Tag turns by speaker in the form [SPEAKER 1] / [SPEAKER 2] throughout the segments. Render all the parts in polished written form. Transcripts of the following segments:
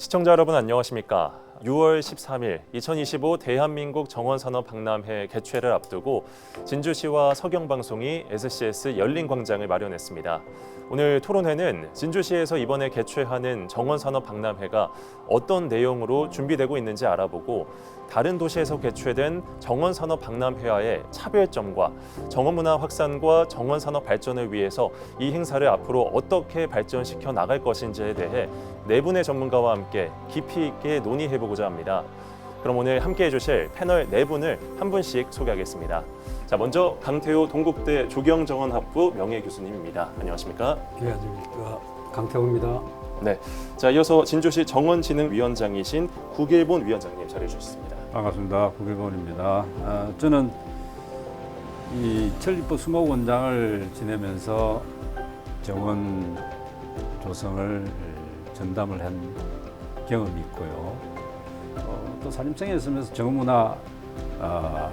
[SPEAKER 1] 시청자 여러분 안녕하십니까? 6월 13일 2025 대한민국 정원산업박람회 개최를 앞두고 진주시와 서경방송이 SCS 열린광장을 마련했습니다. 오늘 토론회는 진주시에서 이번에 개최하는 정원산업박람회가 어떤 내용으로 준비되고 있는지 알아보고 다른 도시에서 개최된 정원산업박람회와의 차별점과 정원문화 확산과 정원산업 발전을 위해서 이 행사를 앞으로 어떻게 발전시켜 나갈 것인지에 대해 네 분의 전문가와 함께 깊이 있게 논의해보고자 합니다. 그럼 오늘 함께해 주실 패널 네 분을 한 분씩 소개하겠습니다. 자, 먼저 강태호 동국대 조경정원학부 명예교수님입니다. 안녕하십니까?
[SPEAKER 2] 예, 안녕하십니까. 강태호입니다.
[SPEAKER 1] 네. 자, 이어서 진주시 정원진흥위원장이신 구길본 위원장님 자리해 주셨습니다.
[SPEAKER 3] 반갑습니다. 구길본입니다. 저는 이 전리법 수목원장을 지내면서 정원 조성을 전담을 한 경험이 있고요. 또 산림청에 있으면서 정원문화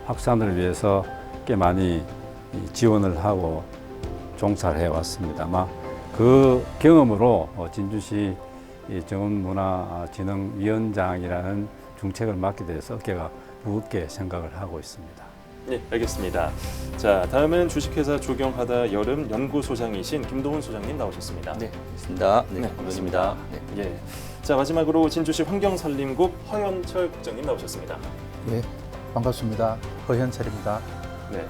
[SPEAKER 3] 확산을 위해서 꽤 많이 지원을 하고 종사를 해왔습니다만 그 경험으로 진주시 정원문화진흥위원장이라는 중책을 맡게 돼서 어깨가 무겁게 생각을 하고 있습니다.
[SPEAKER 1] 네, 알겠습니다. 자, 다음은 주식회사 조경하다 여름 연구소장이신 김도훈 소장님 나오셨습니다.
[SPEAKER 4] 네, 있습니다.
[SPEAKER 1] 네,
[SPEAKER 4] 반갑습니다.
[SPEAKER 1] 네. 예. 자, 마지막으로 진주시 환경산림국 허현철 국장님 나오셨습니다.
[SPEAKER 5] 예, 반갑습니다. 허현철입니다.
[SPEAKER 1] 네.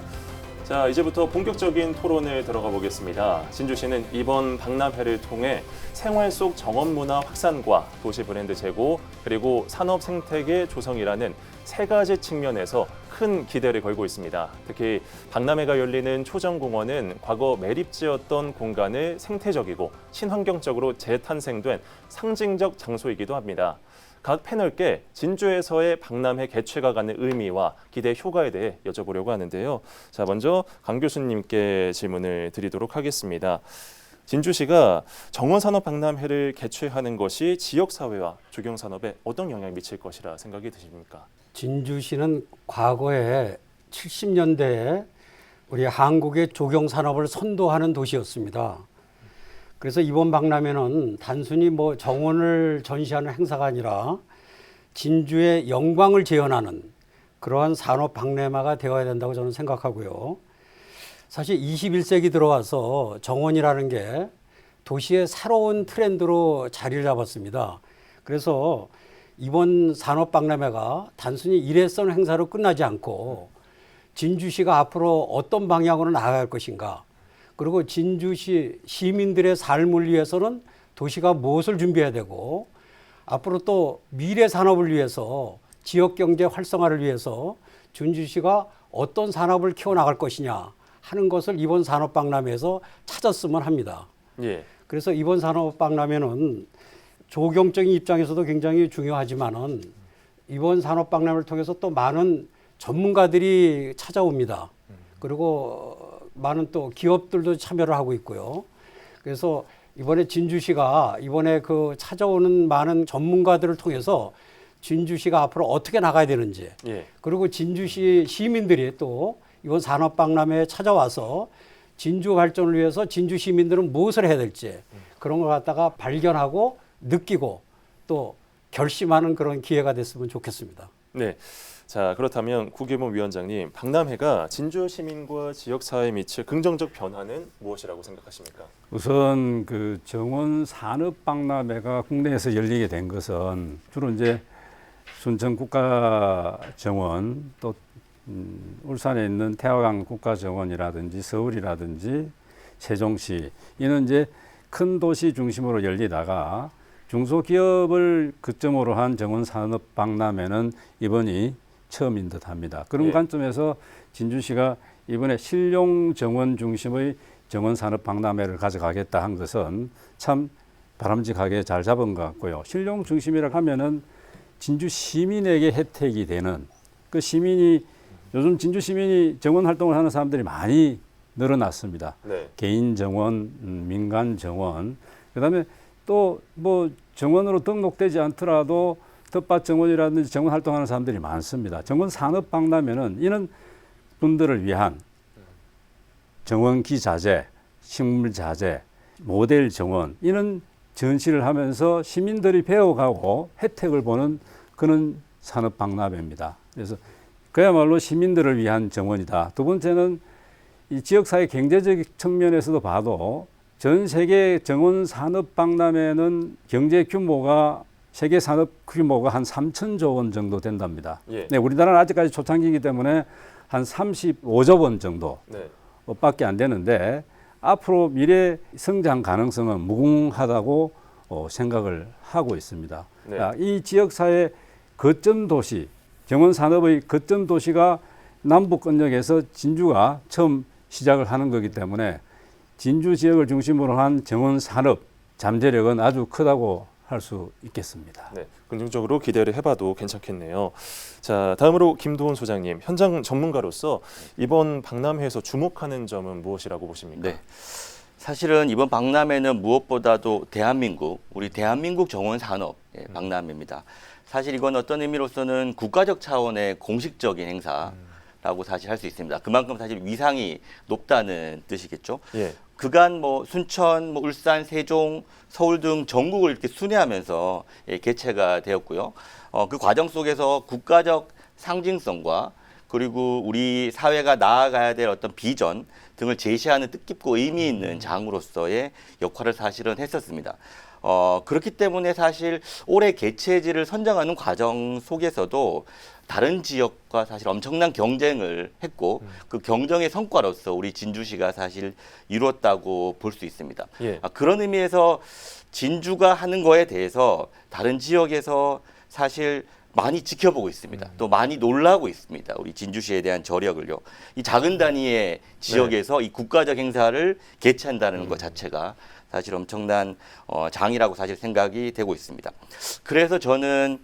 [SPEAKER 1] 자, 이제부터 본격적인 토론을 들어가 보겠습니다. 진주시는 이번 박람회를 통해 생활 속 정원문화 확산과 도시 브랜드 제고 그리고 산업 생태계 조성이라는 세 가지 측면에서 큰 기대를 걸고 있습니다. 특히 박람회가 열리는 초정공원은 과거 매립지였던 공간을 생태적이고 친환경적으로 재탄생된 상징적 장소이기도 합니다. 각 패널께 진주에서의 박람회 개최가 갖는 의미와 기대 효과에 대해 여쭤보려고 하는데요. 자, 먼저 강 교수님께 질문을 드리도록 하겠습니다. 진주시가 정원산업박람회를 개최하는 것이 지역사회와 조경산업에 어떤 영향을 미칠 것이라 생각이 드십니까?
[SPEAKER 2] 진주시는 과거에 70년대에 우리 한국의 조경산업을 선도하는 도시였습니다. 그래서 이번 박람회는 단순히 정원을 전시하는 행사가 아니라 진주의 영광을 재현하는 그러한 산업 박람회가 되어야 된다고 저는 생각하고요. 사실 21세기 들어와서 정원이라는 게 도시의 새로운 트렌드로 자리를 잡았습니다. 그래서 이번 산업 박람회가 단순히 일회성 행사로 끝나지 않고 진주시가 앞으로 어떤 방향으로 나아갈 것인가, 그리고 진주시 시민들의 삶을 위해서는 도시가 무엇을 준비해야 되고 앞으로 또 미래 산업을 위해서 지역경제 활성화를 위해서 진주시가 어떤 산업을 키워나갈 것이냐 하는 것을 이번 산업박람회에서 찾았으면 합니다.
[SPEAKER 1] 예.
[SPEAKER 2] 그래서 이번 산업박람회는 조경적인 입장에서도 굉장히 중요하지만은 이번 산업박람회를 통해서 또 많은 전문가들이 찾아옵니다. 그리고 많은 또 기업들도 참여를 하고 있고요. 그래서 이번에 진주시가 이번에 그 찾아오는 많은 전문가들을 통해서 진주시가 앞으로 어떻게 나가야 되는지,
[SPEAKER 1] 예.
[SPEAKER 2] 그리고 진주시 시민들이 또 이번 산업박람회에 찾아와서 진주 발전을 위해서 진주 시민들은 무엇을 해야 될지 그런 걸 갖다가 발견하고 느끼고 또 결심하는 그런 기회가 됐으면 좋겠습니다.
[SPEAKER 1] 네. 자, 그렇다면 구길본 위원장님, 박람회가 진주 시민과 지역 사회에 미칠 긍정적 변화는 무엇이라고 생각하십니까?
[SPEAKER 3] 우선 그 정원 산업 박람회가 국내에서 열리게 된 것은 주로 이제 순천 국가정원 또 울산에 있는 태화강 국가정원이라든지 서울이라든지 세종시 이는 이제 큰 도시 중심으로 열리다가 중소기업을 거점으로 한 정원 산업 박람회는 이번이 처음인 듯합니다. 그런 관점에서 진주시가 이번에 실용 정원 중심의 정원 산업 박람회를 가져가겠다 한 것은 참 바람직하게 잘 잡은 것 같고요. 실용 중심이라 하면은 진주 시민에게 혜택이 되는 그 시민이 요즘 진주 시민이 정원 활동을 하는 사람들이 많이 늘어났습니다.
[SPEAKER 1] 네.
[SPEAKER 3] 개인 정원, 민간 정원, 그다음에 또 정원으로 등록되지 않더라도 텃밭 정원이라든지 정원 활동하는 사람들이 많습니다. 정원 산업 박람회는 이런 분들을 위한 정원기 자재, 식물 자재, 모델 정원 이런 전시를 하면서 시민들이 배워가고 혜택을 보는 그런 산업박람회입니다. 그래서 그야말로 시민들을 위한 정원이다. 두 번째는 이 지역사회 경제적 측면에서도 봐도 전 세계 정원 산업박람회는 경제 규모가 세계 산업 규모가 한 3천조 원 정도 된답니다.
[SPEAKER 1] 예.
[SPEAKER 3] 네, 우리나라는 아직까지 초창기이기 때문에 한 35조 원 정도
[SPEAKER 1] 네.
[SPEAKER 3] 밖에 안 되는데 앞으로 미래 성장 가능성은 무궁하다고 생각을 하고 있습니다.
[SPEAKER 1] 네.
[SPEAKER 3] 이 지역사회 거점 도시, 정원 산업의 거점 도시가 남북권역에서 진주가 처음 시작을 하는 거기 때문에 진주 지역을 중심으로 한 정원 산업 잠재력은 아주 크다고 할 수 있겠습니다.
[SPEAKER 1] 네, 긍정적으로 기대를 해봐도 괜찮겠네요. 자, 다음으로 김도훈 소장님, 현장 전문가로서 이번 박람회에서 주목하는 점은 무엇이라고 보십니까?
[SPEAKER 4] 네. 사실은 이번 박람회는 무엇보다도 우리 대한민국 정원 산업 박람회입니다. 사실 이건 어떤 의미로서는 국가적 차원의 공식적인 행사라고 사실 할 수 있습니다. 그만큼 사실 위상이 높다는 뜻이겠죠.
[SPEAKER 1] 예.
[SPEAKER 4] 그간 순천, 울산, 세종, 서울 등 전국을 이렇게 순회하면서 개최가 되었고요. 그 과정 속에서 국가적 상징성과 그리고 우리 사회가 나아가야 될 어떤 비전 등을 제시하는 뜻깊고 의미 있는 장으로서의 역할을 사실은 했었습니다. 그렇기 때문에 사실 올해 개최지를 선정하는 과정 속에서도 다른 지역과 사실 엄청난 경쟁을 했고 그 경쟁의 성과로서 우리 진주시가 사실 이루었다고 볼 수 있습니다.
[SPEAKER 1] 예.
[SPEAKER 4] 그런 의미에서 진주가 하는 거에 대해서 다른 지역에서 사실 많이 지켜보고 있습니다. 또 많이 놀라고 있습니다. 우리 진주시에 대한 저력을요. 이 작은 단위의 지역에서 이 국가적 행사를 개최한다는 것 자체가 사실 엄청난 장이라고 사실 생각이 되고 있습니다. 그래서 저는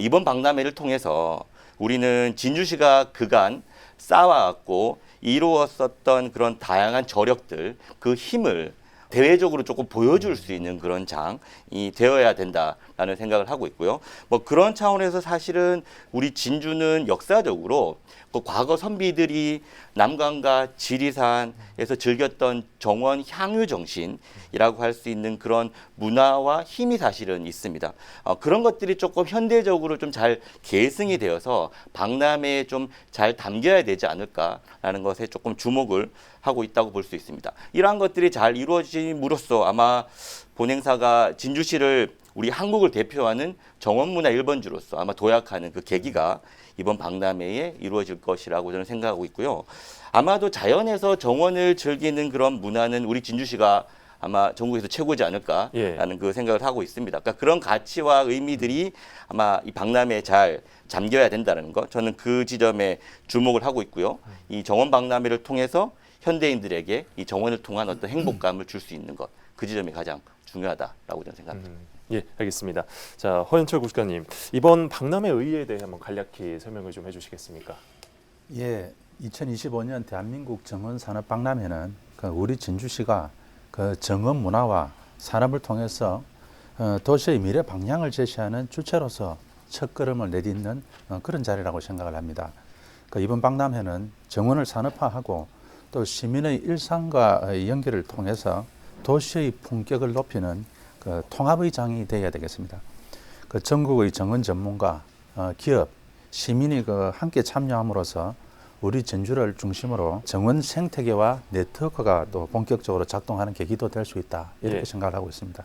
[SPEAKER 4] 이번 박람회를 통해서 우리는 진주시가 그간 쌓아왔고 이루었었던 그런 다양한 저력들, 그 힘을 대외적으로 조금 보여줄 수 있는 그런 장이 되어야 된다라는 생각을 하고 있고요. 그런 차원에서 사실은 우리 진주는 역사적으로 그 과거 선비들이 남강과 지리산에서 즐겼던 정원 향유 정신이라고 할 수 있는 그런 문화와 힘이 사실은 있습니다. 그런 것들이 조금 현대적으로 좀 잘 계승이 되어서 박람회에 좀 잘 담겨야 되지 않을까라는 것에 조금 주목을 하고 있다고 볼 수 있습니다. 이러한 것들이 잘 이루어짐으로써 아마 본행사가 진주시를 우리 한국을 대표하는 정원문화 1번지로서 아마 도약하는 그 계기가 이번 박람회에 이루어질 것이라고 저는 생각하고 있고요. 아마도 자연에서 정원을 즐기는 그런 문화는 우리 진주시가 아마 전국에서 최고지 않을까라는 그 생각을 하고 있습니다. 그러니까 그런 가치와 의미들이 아마 이 박람회에 잘 잠겨야 된다는 것, 저는 그 지점에 주목을 하고 있고요. 이 정원 박람회를 통해서 현대인들에게 이 정원을 통한 어떤 행복감을 줄 수 있는 것, 그 지점이 가장 중요하다라고 저는 생각합니다.
[SPEAKER 1] 예, 알겠습니다. 자, 허현철 국장님, 이번 박람회 의의에 대해 한번 간략히 설명을 좀 해주시겠습니까?
[SPEAKER 5] 예, 2025년 대한민국 정원 산업 박람회는 우리 진주시가 그 정원 문화와 산업을 통해서 도시의 미래 방향을 제시하는 주체로서 첫걸음을 내딛는 그런 자리라고 생각을 합니다. 이번 박람회는 정원을 산업화하고 또 시민의 일상과 연결을 통해서 도시의 품격을 높이는 그 통합의 장이 되어야 되겠습니다. 전국의 정원 전문가, 기업, 시민이 함께 참여함으로써 우리 진주를 중심으로 정원 생태계와 네트워크가 또 본격적으로 작동하는 계기도 될 수 있다, 이렇게 생각을 하고 있습니다.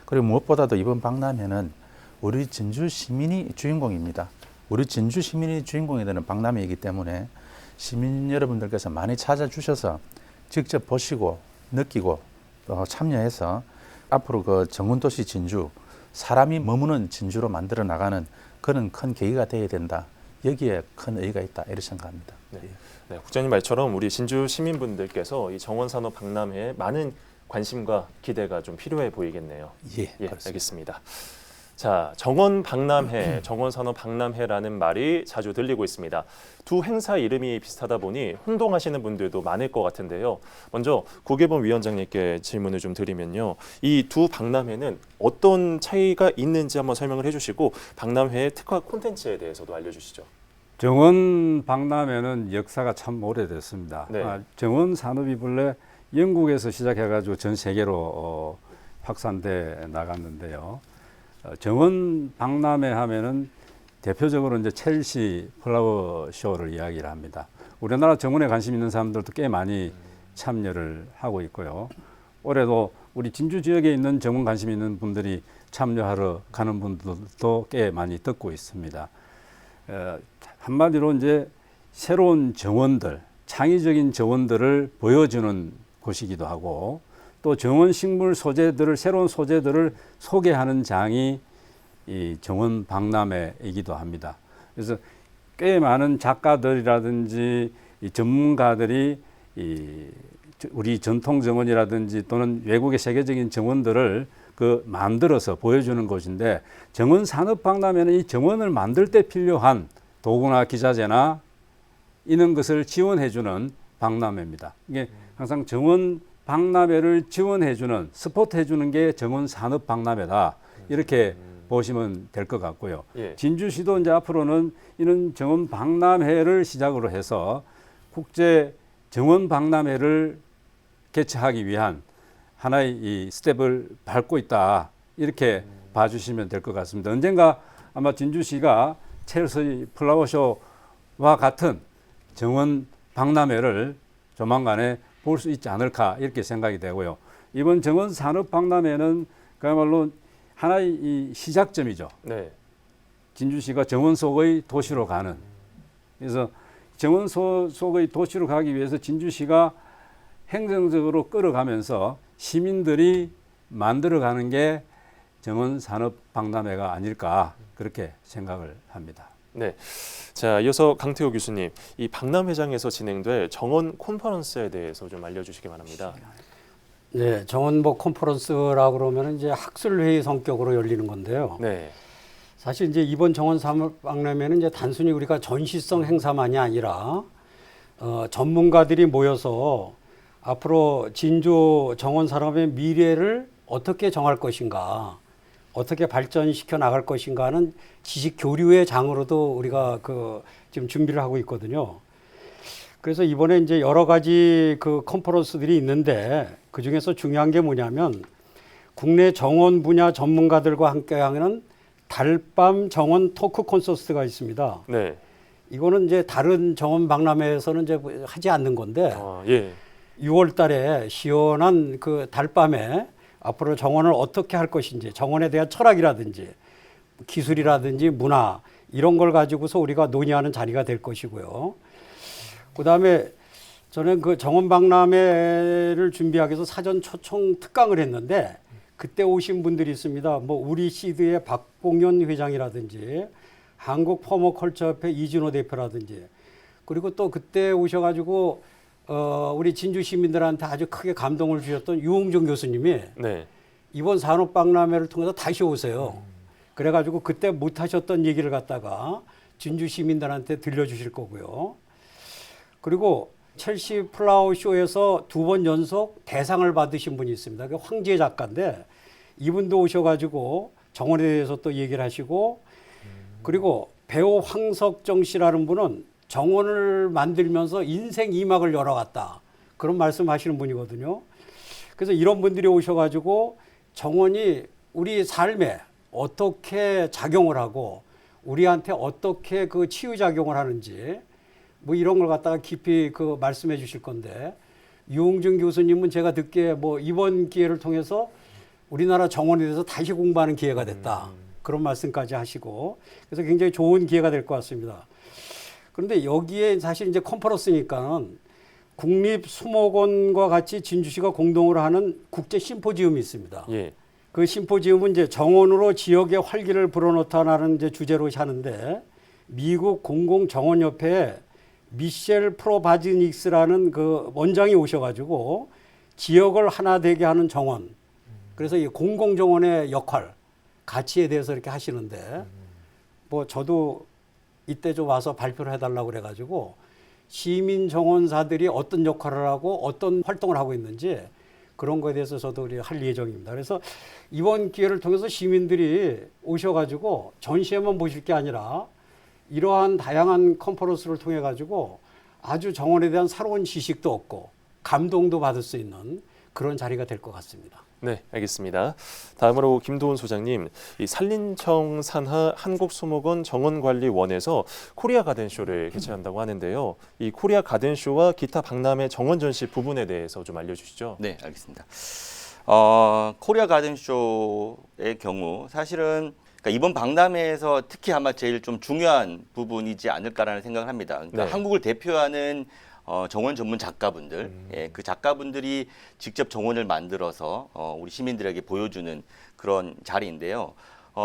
[SPEAKER 5] 그리고 무엇보다도 이번 박람회는 우리 진주 시민이 주인공입니다. 우리 진주 시민이 주인공이 되는 박람회이기 때문에 시민 여러분들께서 많이 찾아주셔서 직접 보시고 느끼고 또 참여해서 앞으로 그 정원도시 진주, 사람이 머무는 진주로 만들어 나가는 그런 큰 계기가 되어야 된다. 여기에 큰 의의가 있다, 이렇게 생각합니다.
[SPEAKER 1] 네, 국장님 말처럼 우리 진주 시민분들께서 이 정원산업 박람회에 많은 관심과 기대가 좀 필요해 보이겠네요.
[SPEAKER 5] 예,
[SPEAKER 1] 알겠습니다. 자, 정원 박람회, 정원산업 박람회라는 말이 자주 들리고 있습니다. 두 행사 이름이 비슷하다 보니 혼동하시는 분들도 많을 것 같은데요. 먼저 구계범 위원장님께 질문을 좀 드리면요. 이 두 박람회는 어떤 차이가 있는지 한번 설명을 해주시고 박람회의 특화 콘텐츠에 대해서도 알려주시죠.
[SPEAKER 3] 정원 박람회는 역사가 참 오래됐습니다.
[SPEAKER 1] 네.
[SPEAKER 3] 정원 산업이 본래 영국에서 시작해가지고 전 세계로 확산돼 나갔는데요. 정원 박람회 하면은 대표적으로 이제 첼시 플라워 쇼를 이야기를 합니다. 우리나라 정원에 관심 있는 사람들도 꽤 많이 참여를 하고 있고요. 올해도 우리 진주 지역에 있는 정원 관심 있는 분들이 참여하러 가는 분들도 꽤 많이 듣고 있습니다. 한마디로 이제 새로운 정원들, 창의적인 정원들을 보여주는 곳이기도 하고 또 정원 식물 소재들을 새로운 소재들을 소개하는 장이 이 정원 박람회이기도 합니다. 그래서 꽤 많은 작가들이라든지 이 전문가들이 우리 전통 정원이라든지 또는 외국의 세계적인 정원들을 만들어서 보여주는 곳인데 정원 산업 박람회는 이 정원을 만들 때 필요한 도구나 기자재나 이런 것을 지원해주는 박람회입니다. 이게 항상 정원 박람회를 지원해주는 스포트해주는 게 정원 산업 박람회다 이렇게 보시면 될 것 같고요.
[SPEAKER 1] 예.
[SPEAKER 3] 진주시도 이제 앞으로는 이런 정원 박람회를 시작으로 해서 국제 정원 박람회를 개최하기 위한 하나의 이 스텝을 밟고 있다 이렇게 봐주시면 될 것 같습니다. 언젠가 아마 진주시가 첼시 플라워쇼와 같은 정원 박람회를 조만간에 볼 수 있지 않을까 이렇게 생각이 되고요. 이번 정원 산업 박람회는 그야말로 하나의 이 시작점이죠.
[SPEAKER 1] 네.
[SPEAKER 3] 진주시가 정원 속의 도시로 가는. 그래서 정원 속의 도시로 가기 위해서 진주시가 행정적으로 끌어가면서 시민들이 만들어가는 게 정원 산업 박람회가 아닐까 그렇게 생각을 합니다.
[SPEAKER 1] 네. 자, 이어서 강태호 교수님, 이 박람회장에서 진행될 정원 컨퍼런스에 대해서 좀 알려주시기 바랍니다.
[SPEAKER 2] 네, 정원복 컨퍼런스라고 그러면 이제 학술회의 성격으로 열리는 건데요.
[SPEAKER 1] 네.
[SPEAKER 2] 사실 이제 이번 정원 산업 박람회는 이제 단순히 우리가 전시성 행사만이 아니라 전문가들이 모여서 앞으로 진주 정원 산업의 미래를 어떻게 정할 것인가, 어떻게 발전시켜 나갈 것인가 하는 지식 교류의 장으로도 우리가 지금 준비를 하고 있거든요. 그래서 이번에 이제 여러 가지 컨퍼런스들이 있는데 그 중에서 중요한 게 뭐냐면 국내 정원 분야 전문가들과 함께하는 달밤 정원 토크 콘서트가 있습니다.
[SPEAKER 1] 네.
[SPEAKER 2] 이거는 이제 다른 정원 박람회에서는 이제 하지 않는 건데
[SPEAKER 1] 예.
[SPEAKER 2] 6월 달에 시원한 달밤에 앞으로 정원을 어떻게 할 것인지, 정원에 대한 철학이라든지 기술이라든지 문화 이런 걸 가지고서 우리가 논의하는 자리가 될 것이고요. 그다음에 저는 정원 박람회를 준비하기 위해서 사전 초청 특강을 했는데 그때 오신 분들이 있습니다. 우리 시드의 박봉현 회장이라든지 한국 퍼머컬처협회 이진호 대표라든지 그리고 또 그때 오셔가지고 우리 진주 시민들한테 아주 크게 감동을 주셨던 유홍준 교수님이
[SPEAKER 1] 네.
[SPEAKER 2] 이번 산업박람회를 통해서 다시 오세요. 그래가지고 그때 못하셨던 얘기를 갖다가 진주 시민들한테 들려주실 거고요. 그리고 첼시 플라워 쇼에서 2번 연속 대상을 받으신 분이 있습니다. 그 황지혜 작가인데 이분도 오셔가지고 정원에 대해서 또 얘기를 하시고 그리고 배우 황석정 씨라는 분은 정원을 만들면서 인생 2막을 열어갔다. 그런 말씀하시는 분이거든요. 그래서 이런 분들이 오셔가지고 정원이 우리 삶에 어떻게 작용을 하고 우리한테 어떻게 치유작용을 하는지 이런 걸 갖다가 깊이 말씀해 주실 건데 유홍준 교수님은 제가 듣기에 이번 기회를 통해서 우리나라 정원에 대해서 다시 공부하는 기회가 됐다. 그런 말씀까지 하시고 그래서 굉장히 좋은 기회가 될 것 같습니다. 그런데 여기에 사실 이제 컨퍼런스니까는 국립수목원과 같이 진주시가 공동으로 하는 국제 심포지움이 있습니다.
[SPEAKER 1] 예.
[SPEAKER 2] 그 심포지움은 이제 정원으로 지역의 활기를 불어넣다라는 이제 주제로 하는데 미국 공공정원협회에 미셸 프로바즈닉스라는 원장이 오셔가지고 지역을 하나 되게 하는 정원. 그래서 이 공공정원의 역할, 가치에 대해서 이렇게 하시는데 저도 이때 좀 와서 발표를 해달라고 그래가지고 시민정원사들이 어떤 역할을 하고 어떤 활동을 하고 있는지 그런 거에 대해서 저도 할 예정입니다. 그래서 이번 기회를 통해서 시민들이 오셔가지고 전시회만 보실 게 아니라 이러한 다양한 컨퍼런스를 통해 가지고 아주 정원에 대한 새로운 지식도 얻고 감동도 받을 수 있는 그런 자리가 될 것 같습니다.
[SPEAKER 1] 네, 알겠습니다. 다음으로 김도훈 소장님, 이 산림청 산하 한국수목원 정원관리원에서 코리아 가든쇼를 개최한다고 하는데요. 이 코리아 가든쇼와 기타 박람회 정원 전시 부분에 대해서 좀 알려주시죠.
[SPEAKER 4] 네, 알겠습니다. 코리아 가든쇼의 경우 사실은 그러니까 이번 박람회에서 특히 아마 제일 좀 중요한 부분이지 않을까라는 생각을 합니다. 그러니까
[SPEAKER 1] 네.
[SPEAKER 4] 한국을 대표하는 정원 전문 작가분들, 그 작가분들이 직접 정원을 만들어서 우리 시민들에게 보여주는 그런 자리인데요.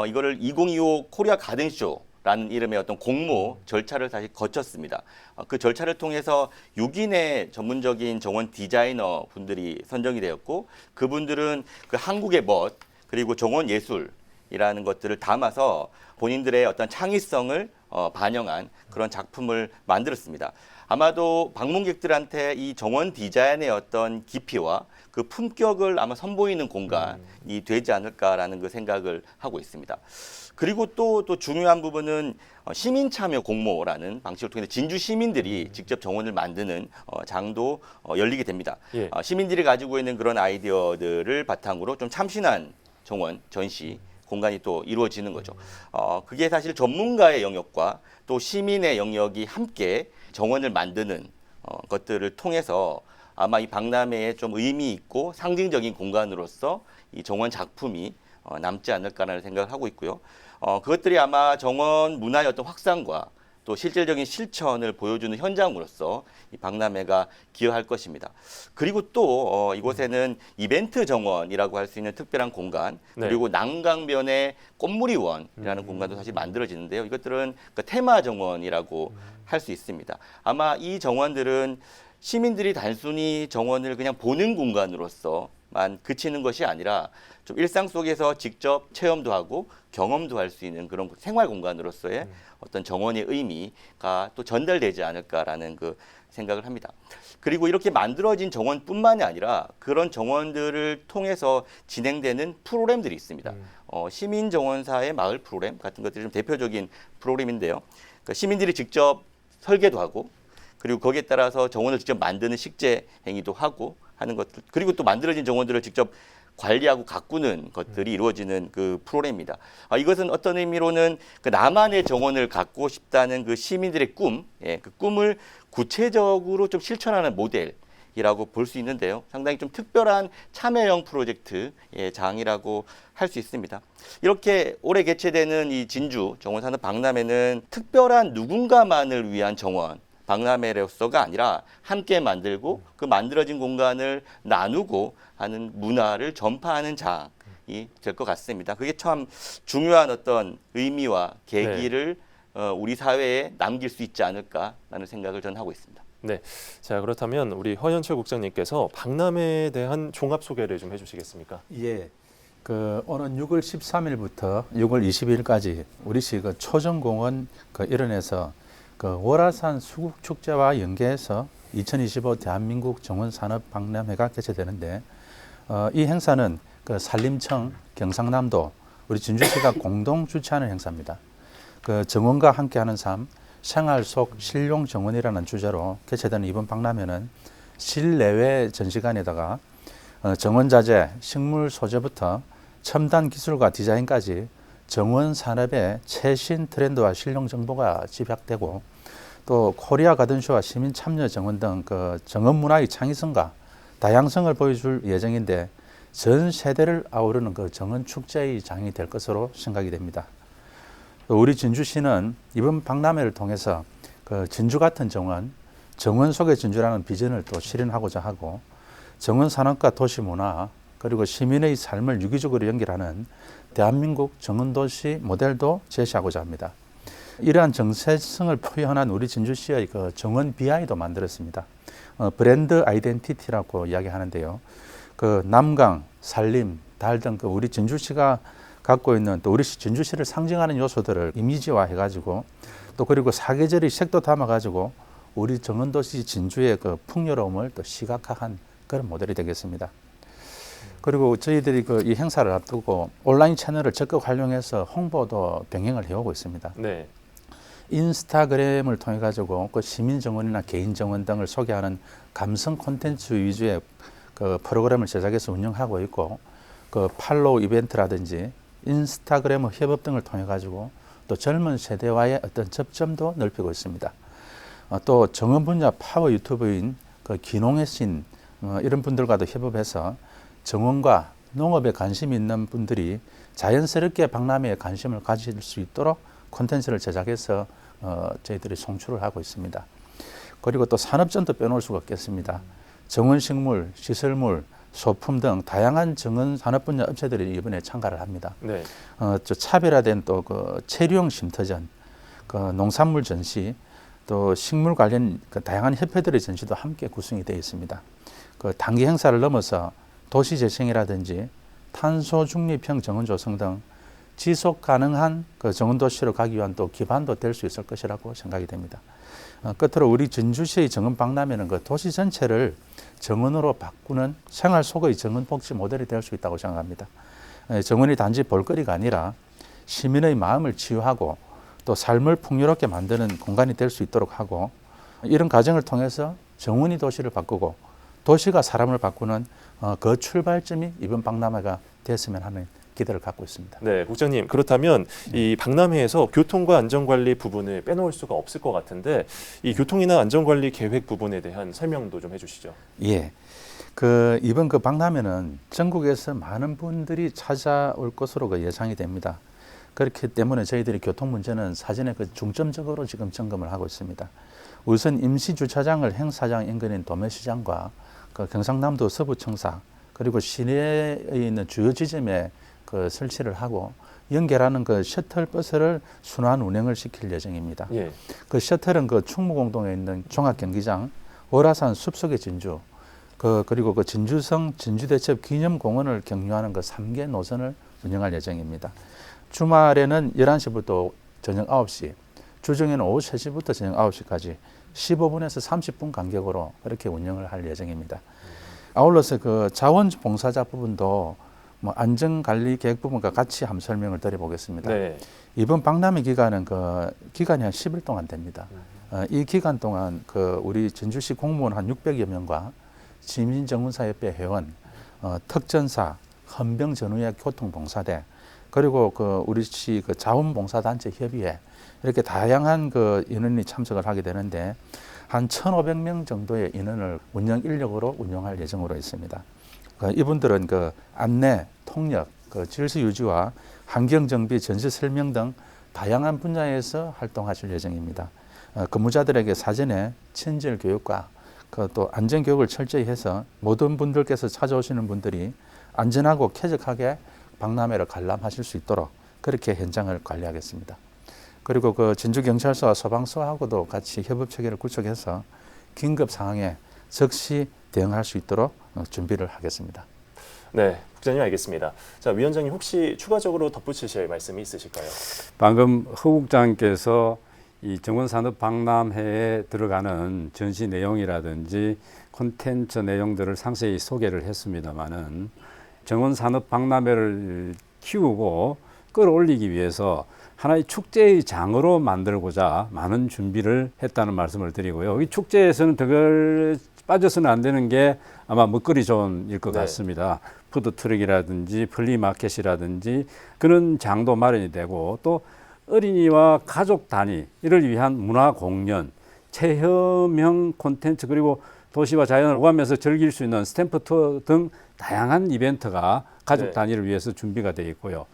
[SPEAKER 4] 이거를 2025 코리아 가든쇼라는 이름의 어떤 공모 절차를 다시 거쳤습니다. 그 절차를 통해서 6인의 전문적인 정원 디자이너 분들이 선정이 되었고, 그분들은 그 한국의 멋 그리고 정원 예술이라는 것들을 담아서 본인들의 어떤 창의성을 반영한 그런 작품을 만들었습니다. 아마도 방문객들한테 이 정원 디자인의 어떤 깊이와 그 품격을 아마 선보이는 공간이 되지 않을까라는 그 생각을 하고 있습니다. 그리고 또 중요한 부분은 시민 참여 공모라는 방식을 통해서 진주 시민들이 직접 정원을 만드는 장도 열리게 됩니다.
[SPEAKER 1] 예.
[SPEAKER 4] 시민들이 가지고 있는 그런 아이디어들을 바탕으로 좀 참신한 정원 전시 공간이 또 이루어지는 거죠. 그게 사실 전문가의 영역과 또 시민의 영역이 함께 정원을 만드는 것들을 통해서 아마 이 박람회에 좀 의미 있고 상징적인 공간으로서 이 정원 작품이 남지 않을까라는 생각을 하고 있고요. 그것들이 아마 정원 문화의 어떤 확산과 또 실질적인 실천을 보여주는 현장으로서 이 박람회가 기여할 것입니다. 그리고 또 이곳에는 이벤트 정원이라고 할 수 있는 특별한 공간,
[SPEAKER 1] 네.
[SPEAKER 4] 그리고 난강변의 꽃무리원이라는 공간도 사실 만들어지는데요. 이것들은 그 테마 정원이라고 할 수 있습니다. 아마 이 정원들은 시민들이 단순히 정원을 그냥 보는 공간으로서만 그치는 것이 아니라 좀 일상 속에서 직접 체험도 하고 경험도 할 수 있는 그런 생활 공간으로서의 어떤 정원의 의미가 또 전달되지 않을까라는 그 생각을 합니다. 그리고 이렇게 만들어진 정원뿐만이 아니라 그런 정원들을 통해서 진행되는 프로그램들이 있습니다. 시민 정원사의 마을 프로그램 같은 것들이 좀 대표적인 프로그램인데요. 그러니까 시민들이 직접 설계도 하고, 그리고 거기에 따라서 정원을 직접 만드는 식재 행위도 하고 하는 것들, 그리고 또 만들어진 정원들을 직접 관리하고 가꾸는 것들이 이루어지는 그 프로그램입니다. 이것은 어떤 의미로는 그 나만의 정원을 갖고 싶다는 그 시민들의 꿈, 그 꿈을 구체적으로 좀 실천하는 모델이라고 볼 수 있는데요. 상당히 좀 특별한 참여형 프로젝트 장이라고 할 수 있습니다. 이렇게 올해 개최되는 이 진주 정원산업 박람회는 특별한 누군가만을 위한 정원 박람회로서가 아니라 함께 만들고 그 만들어진 공간을 나누고 하는 문화를 전파하는 장이 될 것 같습니다. 그게 참 중요한 어떤 의미와 계기를 우리 사회에 남길 수 있지 않을까라는 생각을 저는 하고 있습니다.
[SPEAKER 1] 네, 자 그렇다면 우리 허연철 국장님께서 박람회에 대한 종합 소개를 좀 해주시겠습니까?
[SPEAKER 5] 예. 그 오는 6월 13일부터 6월 20일까지 우리시 그 초정공원 그 일원에서 그 월화산 수국축제와 연계해서 2025 대한민국 정원산업박람회가 개최되는데 이 행사는 그 산림청, 경상남도, 우리 진주시가 공동 주최하는 행사입니다. 그 정원과 함께하는 삶, 생활 속 실용 정원이라는 주제로 개최되는 이번 박람회는 실내외 전시관에다가 정원 자재, 식물 소재부터 첨단 기술과 디자인까지 정원 산업의 최신 트렌드와 실용 정보가 집약되고, 또 코리아 가든쇼와 시민 참여 정원 등 그 정원 문화의 창의성과 다양성을 보여줄 예정인데 전 세대를 아우르는 그 정원 축제의 장이 될 것으로 생각이 됩니다. 우리 진주시는 이번 박람회를 통해서 그 진주 같은 정원, 정원 속의 진주라는 비전을 또 실현하고자 하고, 정원 산업과 도시 문화 그리고 시민의 삶을 유기적으로 연결하는 대한민국 정원도시 모델도 제시하고자 합니다. 이러한 정체성을 표현한 우리 진주시의 그 정원 BI도 만들었습니다. 브랜드 아이덴티티라고 이야기하는데요. 그 남강, 산림, 달 등 그 우리 진주시가 갖고 있는 또 우리 진주시를 상징하는 요소들을 이미지화 해가지고, 또 그리고 사계절의 색도 담아가지고 우리 정원도시 진주의 그 풍요로움을 또 시각화한 그런 모델이 되겠습니다. 그리고 저희들이 그 이 행사를 앞두고 온라인 채널을 적극 활용해서 홍보도 병행을 해오고 있습니다.
[SPEAKER 1] 네.
[SPEAKER 5] 인스타그램을 통해 가지고 그 시민 정원이나 개인 정원 등을 소개하는 감성 콘텐츠 위주의 그 프로그램을 제작해서 운영하고 있고, 그 팔로우 이벤트라든지 인스타그램 협업 등을 통해 가지고 또 젊은 세대와의 어떤 접점도 넓히고 있습니다. 또 정원 분야 파워 유튜버인 그 기농의 신 이런 분들과도 협업해서 정원과 농업에 관심이 있는 분들이 자연스럽게 박람회에 관심을 가질 수 있도록 콘텐츠를 제작해서 저희들이 송출을 하고 있습니다. 그리고 또 산업전도 빼놓을 수가 없겠습니다. 정원식물, 시설물, 소품 등 다양한 정원 산업 분야 업체들이 이번에 참가를 합니다.
[SPEAKER 1] 네.
[SPEAKER 5] 저 차별화된 또 그 체류형 쉼터전, 그 농산물 전시, 또 식물 관련 그 다양한 협회들의 전시도 함께 구성이 되어 있습니다. 그 단기 행사를 넘어서 도시 재생이라든지 탄소 중립형 정원 조성 등 지속 가능한 그 정원 도시로 가기 위한 또 기반도 될 수 있을 것이라고 생각이 됩니다. 끝으로 우리 전주시의 정원 박람회는 그 도시 전체를 정원으로 바꾸는 생활 속의 정원 복지 모델이 될 수 있다고 생각합니다. 정원이 단지 볼거리가 아니라 시민의 마음을 치유하고 또 삶을 풍요롭게 만드는 공간이 될 수 있도록 하고, 이런 과정을 통해서 정원이 도시를 바꾸고 도시가 사람을 바꾸는 그 출발점이 이번 박람회가 됐으면 하는 기대를 갖고 있습니다.
[SPEAKER 1] 네, 국장님, 그렇다면 이 박람회에서 교통과 안전관리 부분을 빼놓을 수가 없을 것 같은데 이 교통이나 안전관리 계획 부분에 대한 설명도 좀 해주시죠.
[SPEAKER 5] 예, 그 이번 그 박람회는 전국에서 많은 분들이 찾아올 것으로 그 예상이 됩니다. 그렇기 때문에 저희들이 교통 문제는 사전에 그 중점적으로 지금 점검을 하고 있습니다. 우선 임시 주차장을 행사장 인근인 도매시장과 그 경상남도 서부청사 그리고 시내에 있는 주요 지점에 그 설치를 하고 연결하는 그 셔틀버스를 순환 운행을 시킬 예정입니다.
[SPEAKER 1] 예.
[SPEAKER 5] 그 셔틀은 그 충무공동에 있는 종합경기장, 월화산 숲속의 진주, 그리고 그 진주성 진주대첩 기념공원을 경유하는 그 3개 노선을 운영할 예정입니다. 주말에는 11시부터 저녁 9시, 주중에는 오후 3시부터 저녁 9시까지 15분에서 30분 간격으로 그렇게 운영을 할 예정입니다. 아울러서 그 자원봉사자 부분도 뭐 안전관리 계획 부분과 같이 한번 설명을 드려보겠습니다.
[SPEAKER 1] 네.
[SPEAKER 5] 이번 박람회 기간은 그 기간이 한 10일 동안 됩니다. 이 기간 동안 그 우리 전주시 공무원 한 600여 명과 시민정문사협회 회원, 특전사, 헌병전후회 교통봉사대, 그리고 그 우리시 그 자원봉사단체 협의회 이렇게 다양한 그 인원이 참석을 하게 되는데 한 1,500명 정도의 인원을 운영 인력으로 운영할 예정으로 있습니다. 이분들은 그 안내, 통역, 그 질서 유지와 환경 정비, 전시 설명 등 다양한 분야에서 활동하실 예정입니다. 근무자들에게 사전에 친절 교육과 또 안전 교육을 철저히 해서 모든 분들께서 찾아오시는 분들이 안전하고 쾌적하게 박람회를 관람하실 수 있도록 그렇게 현장을 관리하겠습니다. 그리고 그 진주경찰서와 소방서하고도 같이 협업 체계를 구축해서 긴급 상황에 즉시 대응할 수 있도록 준비를 하겠습니다.
[SPEAKER 1] 네, 국장님 알겠습니다. 자, 위원장님 혹시 추가적으로 덧붙이실 말씀이 있으실까요?
[SPEAKER 3] 방금 허 국장께서 이 정원산업박람회에 들어가는 전시 내용이라든지 콘텐츠 내용들을 상세히 소개를 했습니다마는 정원산업박람회를 키우고 끌어올리기 위해서 하나의 축제의 장으로 만들고자 많은 준비를 했다는 말씀을 드리고요. 이 축제에서는 더 빠져서는 안 되는 게 아마 먹거리 존일 것
[SPEAKER 1] 네.
[SPEAKER 3] 같습니다. 푸드트럭이라든지 플리마켓이라든지 그런 장도 마련이 되고 또 어린이와 가족 단위를 위한 문화 공연, 체험형 콘텐츠 그리고 도시와 자연을 오가면서 즐길 수 있는 스탬프 투어 등 다양한 이벤트가 가족
[SPEAKER 1] 네.
[SPEAKER 3] 단위를 위해서 준비가 되어 있고요.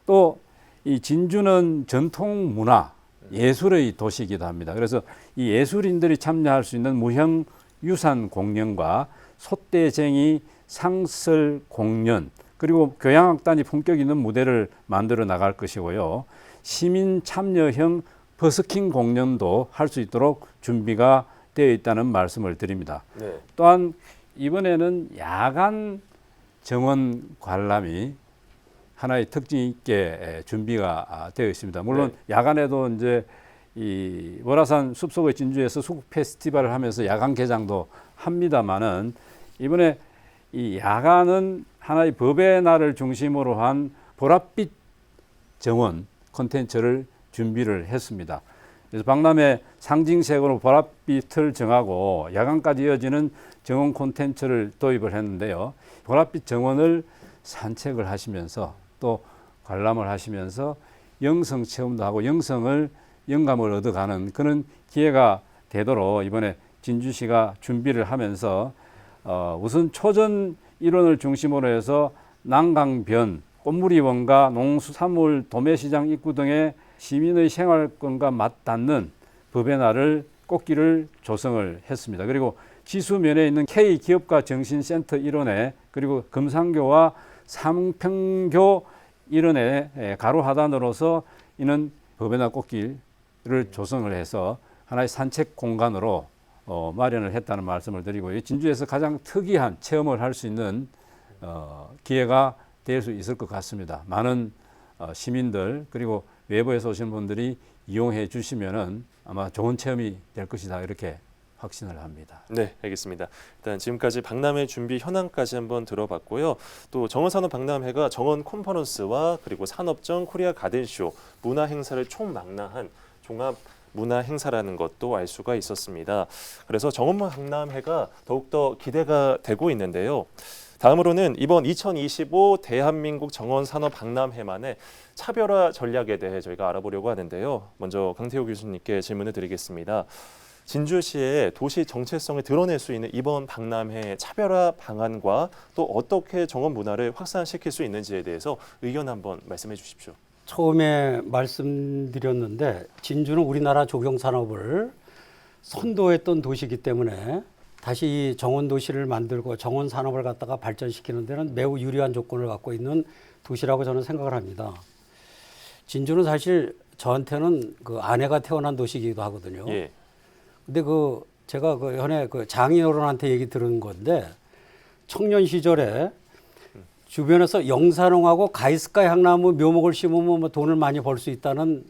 [SPEAKER 3] 또 이 진주는 전통 문화, 예술의 도시이기도 합니다. 그래서 이 예술인들이 참여할 수 있는 무형 유산 공연과 솥대쟁이 상설 공연 그리고 교향악단이 품격 있는 무대를 만들어 나갈 것이고요. 시민 참여형 버스킹 공연도 할 수 있도록 준비가 되어 있다는 말씀을 드립니다.
[SPEAKER 1] 네.
[SPEAKER 3] 또한 이번에는 야간 정원 관람이 하나의 특징 있게 준비가 되어 있습니다. 물론
[SPEAKER 1] 네.
[SPEAKER 3] 야간에도 이제 이 월화산 숲속의 진주에서 수국 페스티벌을 하면서 야간 개장도 합니다만은 이번에 이 야간은 하나의 법의 날을 중심으로 한 보랏빛 정원 콘텐츠를 준비를 했습니다. 그래서 박람회 상징색으로 보랏빛을 정하고 야간까지 이어지는 정원 콘텐츠를 도입을 했는데요. 보랏빛 정원을 산책을 하시면서 또 관람을 하시면서 영성 체험도 하고 영감을 얻어가는 그런 기회가 되도록 이번에 진주시가 준비를 하면서 우선 초전 일원을 중심으로 해서 난강변, 꽃무리원과 농수산물 도매시장 입구 등의 시민의 생활권과 맞닿는 법의 날을 꽃길을 조성을 했습니다. 그리고 지수면에 있는 K기업가 정신센터 일원에 그리고 금산교와 삼평교 일원에 가로 하단으로서 이는 법의 날 꽃길을 조성을 해서 하나의 산책 공간으로 마련을 했다는 말씀을 드리고요. 진주에서 가장 특이한 체험을 할 수 있는 기회가 될 수 있을 것 같습니다. 많은 시민들 그리고 외부에서 오신 분들이 이용해 주시면은 아마 좋은 체험이 될 것이다 이렇게 확신을 합니다.
[SPEAKER 1] 네, 알겠습니다. 일단 지금까지 박람회 준비 현황까지 한번 들어봤고요. 또 정원산업 박람회가 정원 컨퍼런스와 그리고 산업정 코리아 가든쇼 문화 행사를 총망라한 종합 문화 행사라는 것도 알 수가 있었습니다. 그래서 정원 박람회가 더욱더 기대가 되고 있는데요. 다음으로는 이번 2025 대한민국 정원산업 박람회만의 차별화 전략에 대해 저희가 알아보려고 하는데요. 먼저 강태호 교수님께 질문을 드리겠습니다. 진주시의 도시 정체성을 드러낼 수 있는 이번 박람회 차별화 방안과 또 어떻게 정원 문화를 확산시킬 수 있는지에 대해서 의견 한번 말씀해 주십시오.
[SPEAKER 2] 처음에 말씀드렸는데 진주는 우리나라 조경산업을 선도했던 도시이기 때문에 다시 이 정원 도시를 만들고 정원 산업을 갖다가 발전시키는 데는 매우 유리한 조건을 갖고 있는 도시라고 저는 생각을 합니다. 진주는 사실 저한테는 그 아내가 태어난 도시이기도 하거든요.
[SPEAKER 1] 예.
[SPEAKER 2] 근데 제가 현에 장인어른한테 얘기 들은 건데 청년 시절에 주변에서 영산홍하고 가이스카 향나무 묘목을 심으면 뭐 돈을 많이 벌 수 있다는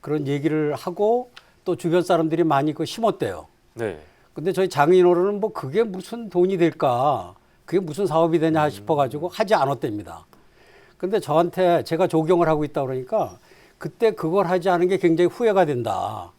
[SPEAKER 2] 그런 얘기를 하고 또 주변 사람들이 많이 심었대요.
[SPEAKER 1] 네.
[SPEAKER 2] 근데 저희 장인어른은 뭐 그게 무슨 돈이 될까? 그게 무슨 사업이 되냐 싶어가지고 하지 않았답니다. 근데 저한테 제가 조경을 하고 있다 그러니까 그때 그걸 하지 않은 게 굉장히 후회가 된다.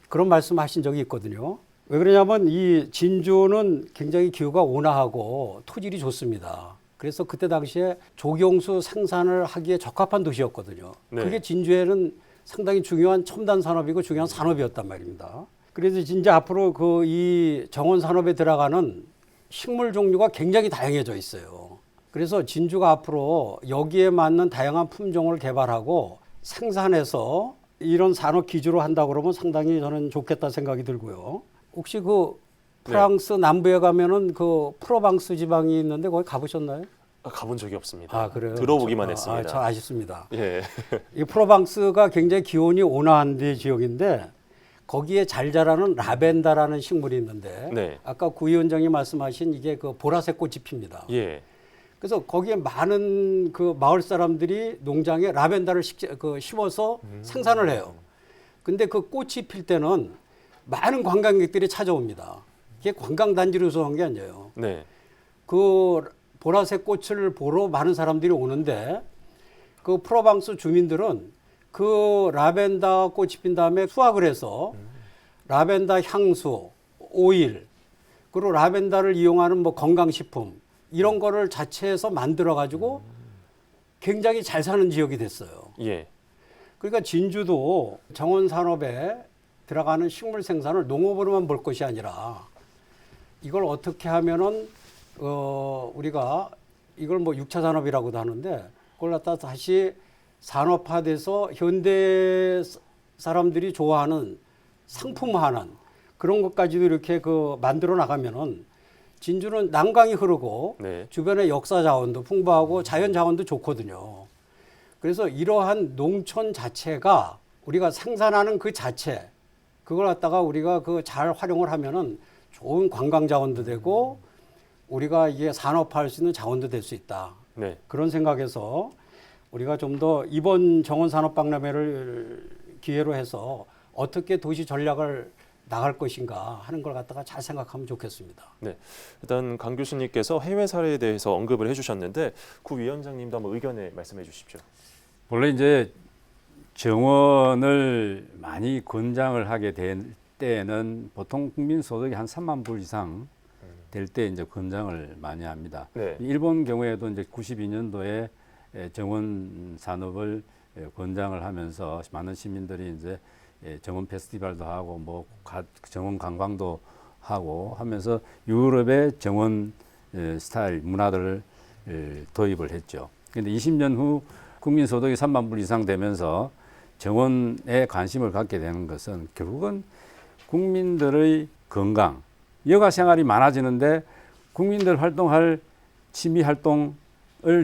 [SPEAKER 2] 그런 말씀하신 적이 있거든요. 왜 그러냐면 이 진주는 굉장히 기후가 온화하고 토질이 좋습니다. 그래서 그때 당시에 조경수 생산을 하기에 적합한 도시였거든요.
[SPEAKER 1] 네.
[SPEAKER 2] 그게 진주에는 상당히 중요한 첨단 산업이고 중요한 산업이었단 말입니다. 그래서 진짜 앞으로 이 정원 산업에 들어가는 식물 종류가 굉장히 다양해져 있어요. 그래서 진주가 앞으로 여기에 맞는 다양한 품종을 개발하고 생산해서 이런 산업 기주로 한다 그러면 상당히 저는 좋겠다 생각이 들고요. 혹시 프랑스 남부에 가면은 프로방스 지방이 있는데 거기 가보셨나요?
[SPEAKER 1] 가본 적이 없습니다.
[SPEAKER 2] 아, 그래요?
[SPEAKER 1] 들어보기만 했습니다.
[SPEAKER 2] 저 아쉽습니다.
[SPEAKER 1] 예.
[SPEAKER 2] 이 프로방스가 굉장히 기온이 온화한 데 지역인데 거기에 잘 자라는 라벤더라는 식물이 있는데
[SPEAKER 1] 네.
[SPEAKER 2] 아까 구 위원장이 말씀하신 이게 보라색 꽃이 핍니다.
[SPEAKER 1] 예.
[SPEAKER 2] 그래서 거기에 많은 마을 사람들이 농장에 라벤더를 심어서 생산을 해요. 근데 그 꽃이 필 때는 많은 관광객들이 찾아옵니다. 이게 관광단지로 구성한 게 아니에요.
[SPEAKER 1] 네.
[SPEAKER 2] 보라색 꽃을 보러 많은 사람들이 오는데 프로방스 주민들은 라벤더 꽃이 핀 다음에 수확을 해서 라벤더 향수, 오일, 그리고 라벤더를 이용하는 건강식품 이런 거를 자체해서 만들어 가지고 굉장히 잘 사는 지역이 됐어요.
[SPEAKER 1] 예.
[SPEAKER 2] 그러니까 진주도 정원 산업에 들어가는 식물 생산을 농업으로만 볼 것이 아니라 이걸 어떻게 하면은 우리가 이걸 6차 산업이라고도 하는데 그걸 갖다 다시 산업화돼서 현대 사람들이 좋아하는 상품화하는 그런 것까지도 이렇게 만들어 나가면은 진주는 난강이 흐르고
[SPEAKER 1] 네.
[SPEAKER 2] 주변에 역사 자원도 풍부하고 자연 자원도 좋거든요. 그래서 이러한 농촌 자체가 우리가 생산하는 그 자체 그걸 갖다가 우리가 잘 활용을 하면은 좋은 관광 자원도 되고 우리가 이게 산업화할 수 있는 자원도 될 수 있다.
[SPEAKER 1] 네.
[SPEAKER 2] 그런 생각에서 우리가 좀 더 이번 정원산업박람회를 기회로 해서 어떻게 도시 전략을 나갈 것인가 하는 걸 갖다가 잘 생각하면 좋겠습니다.
[SPEAKER 1] 네. 일단 강 교수님께서 해외 사례에 대해서 언급을 해주셨는데 구 위원장님도 한번 의견을 말씀해 주십시오.
[SPEAKER 3] 원래 이제 정원을 많이 권장을 하게 될 때는 보통 국민 소득이 한 3만 불 이상 될 때 이제 권장을 많이 합니다.
[SPEAKER 1] 네.
[SPEAKER 3] 일본 경우에도 이제 92년도에 정원 산업을 권장을 하면서 많은 시민들이 이제 정원 페스티벌도 하고 뭐 정원 관광도 하고 하면서 유럽의 정원 스타일 문화들을 도입을 했죠. 그런데 20년 후 국민 소득이 3만 불 이상 되면서 정원에 관심을 갖게 되는 것은 결국은 국민들의 건강, 여가 생활이 많아지는데 국민들 활동할 취미 활동을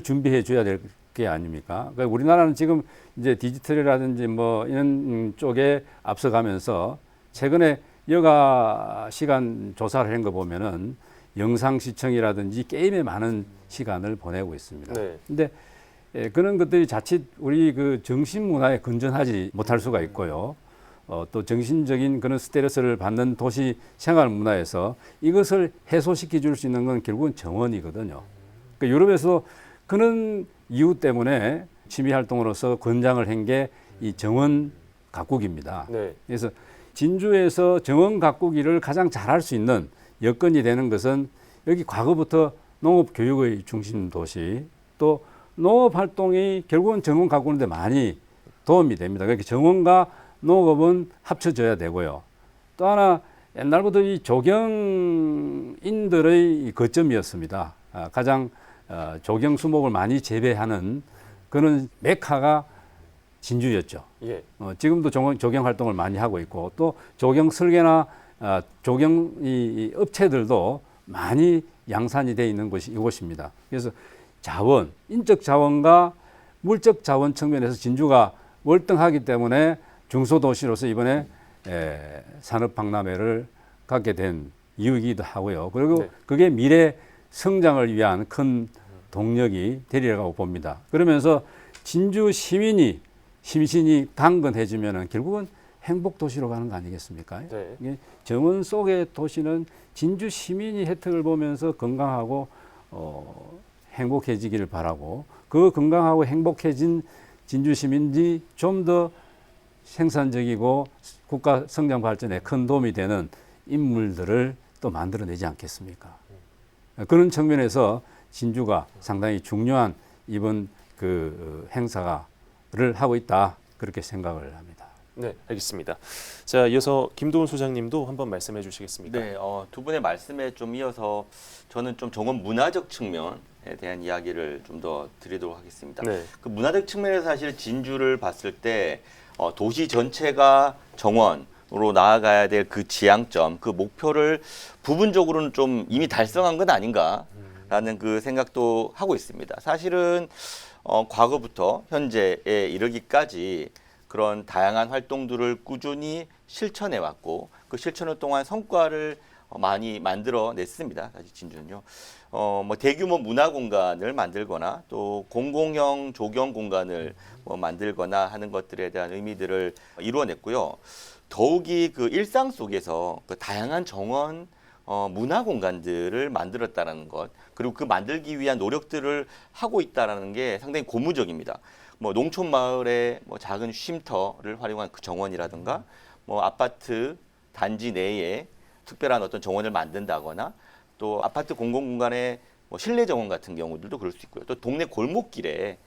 [SPEAKER 3] 준비해 줘야 될 게 아닙니까? 그러니까 우리나라는 지금 이제 디지털이라든지 뭐 이런 쪽에 앞서가면서 최근에 여가 시간 조사를 한 거 보면은 영상 시청이라든지 게임에 많은 시간을 보내고 있습니다.
[SPEAKER 1] 네.
[SPEAKER 3] 근데 그런 것들이 자칫 우리 그 정신 문화에 건전하지 못할 수가 있고요. 또 정신적인 그런 스트레스를 받는 도시 생활 문화에서 이것을 해소시켜 줄 수 있는 건 결국은 정원이거든요. 그러니까 유럽에서 그런 이유 때문에 취미 활동으로서 권장을 한 게 이 정원 가꾸기입니다.
[SPEAKER 1] 네.
[SPEAKER 3] 그래서 진주에서 정원 가꾸기를 가장 잘할 수 있는 여건이 되는 것은 여기 과거부터 농업 교육의 중심 도시 또 농업 활동이 결국은 정원 가꾸는 데 많이 도움이 됩니다. 그러니까 정원과 농업은 합쳐져야 되고요. 또 하나 옛날부터 이 조경인들의 거점이었습니다. 가장 조경 수목을 많이 재배하는 그런 메카가 진주였죠.
[SPEAKER 1] 예.
[SPEAKER 3] 지금도 조경 활동을 많이 하고 있고 또 조경 설계나 조경 이 업체들도 많이 양산이 되어 있는 곳이 이곳입니다. 그래서 자원, 인적 자원과 물적 자원 측면에서 진주가 월등하기 때문에 중소도시로서 이번에 산업박람회를 갖게 된 이유이기도 하고요. 그리고
[SPEAKER 1] 네.
[SPEAKER 3] 그게 미래 성장을 위한 큰 동력이 되리라고 봅니다. 그러면서 진주 시민이 심신이 강건해지면은 결국은 행복 도시로 가는 거 아니겠습니까?
[SPEAKER 1] 네.
[SPEAKER 3] 이게 정원 속의 도시는 진주 시민이 혜택을 보면서 건강하고 행복해지기를 바라고 그 건강하고 행복해진 진주 시민이 좀 더 생산적이고 국가 성장 발전에 큰 도움이 되는 인물들을 또 만들어내지 않겠습니까? 그런 측면에서 진주가 상당히 중요한 이번 그 행사를 하고 있다 그렇게 생각을 합니다.
[SPEAKER 1] 네, 알겠습니다. 자, 이어서 김도훈 소장님도 한번 말씀해 주시겠습니까?
[SPEAKER 4] 네, 두 분의 말씀에 좀 이어서 저는 좀 정원 문화적 측면에 대한 이야기를 좀 더 드리도록 하겠습니다.
[SPEAKER 1] 네.
[SPEAKER 4] 그 문화적 측면에서 사실 진주를 봤을 때 도시 전체가 정원으로 나아가야 될 그 지향점, 그 목표를 부분적으로는 좀 이미 달성한 건 아닌가라는 그 생각도 하고 있습니다. 사실은 과거부터 현재에 이르기까지 그런 다양한 활동들을 꾸준히 실천해 왔고 그 실천을 통한 성과를 많이 만들어 냈습니다. 사실 진주는요. 뭐 대규모 문화 공간을 만들거나 또 공공형 조경 공간을 만들거나 하는 것들에 대한 의미들을 이루어냈고요. 더욱이 그 일상 속에서 그 다양한 정원 문화 공간들을 만들었다라는 것 그리고 그 만들기 위한 노력들을 하고 있다라는 게 상당히 고무적입니다. 뭐 농촌 마을의 뭐 작은 쉼터를 활용한 그 정원이라든가 뭐 아파트 단지 내에 특별한 어떤 정원을 만든다거나 또 아파트 공공공간에 뭐 실내 정원 같은 경우들도 그럴 수 있고요. 또 동네 골목길에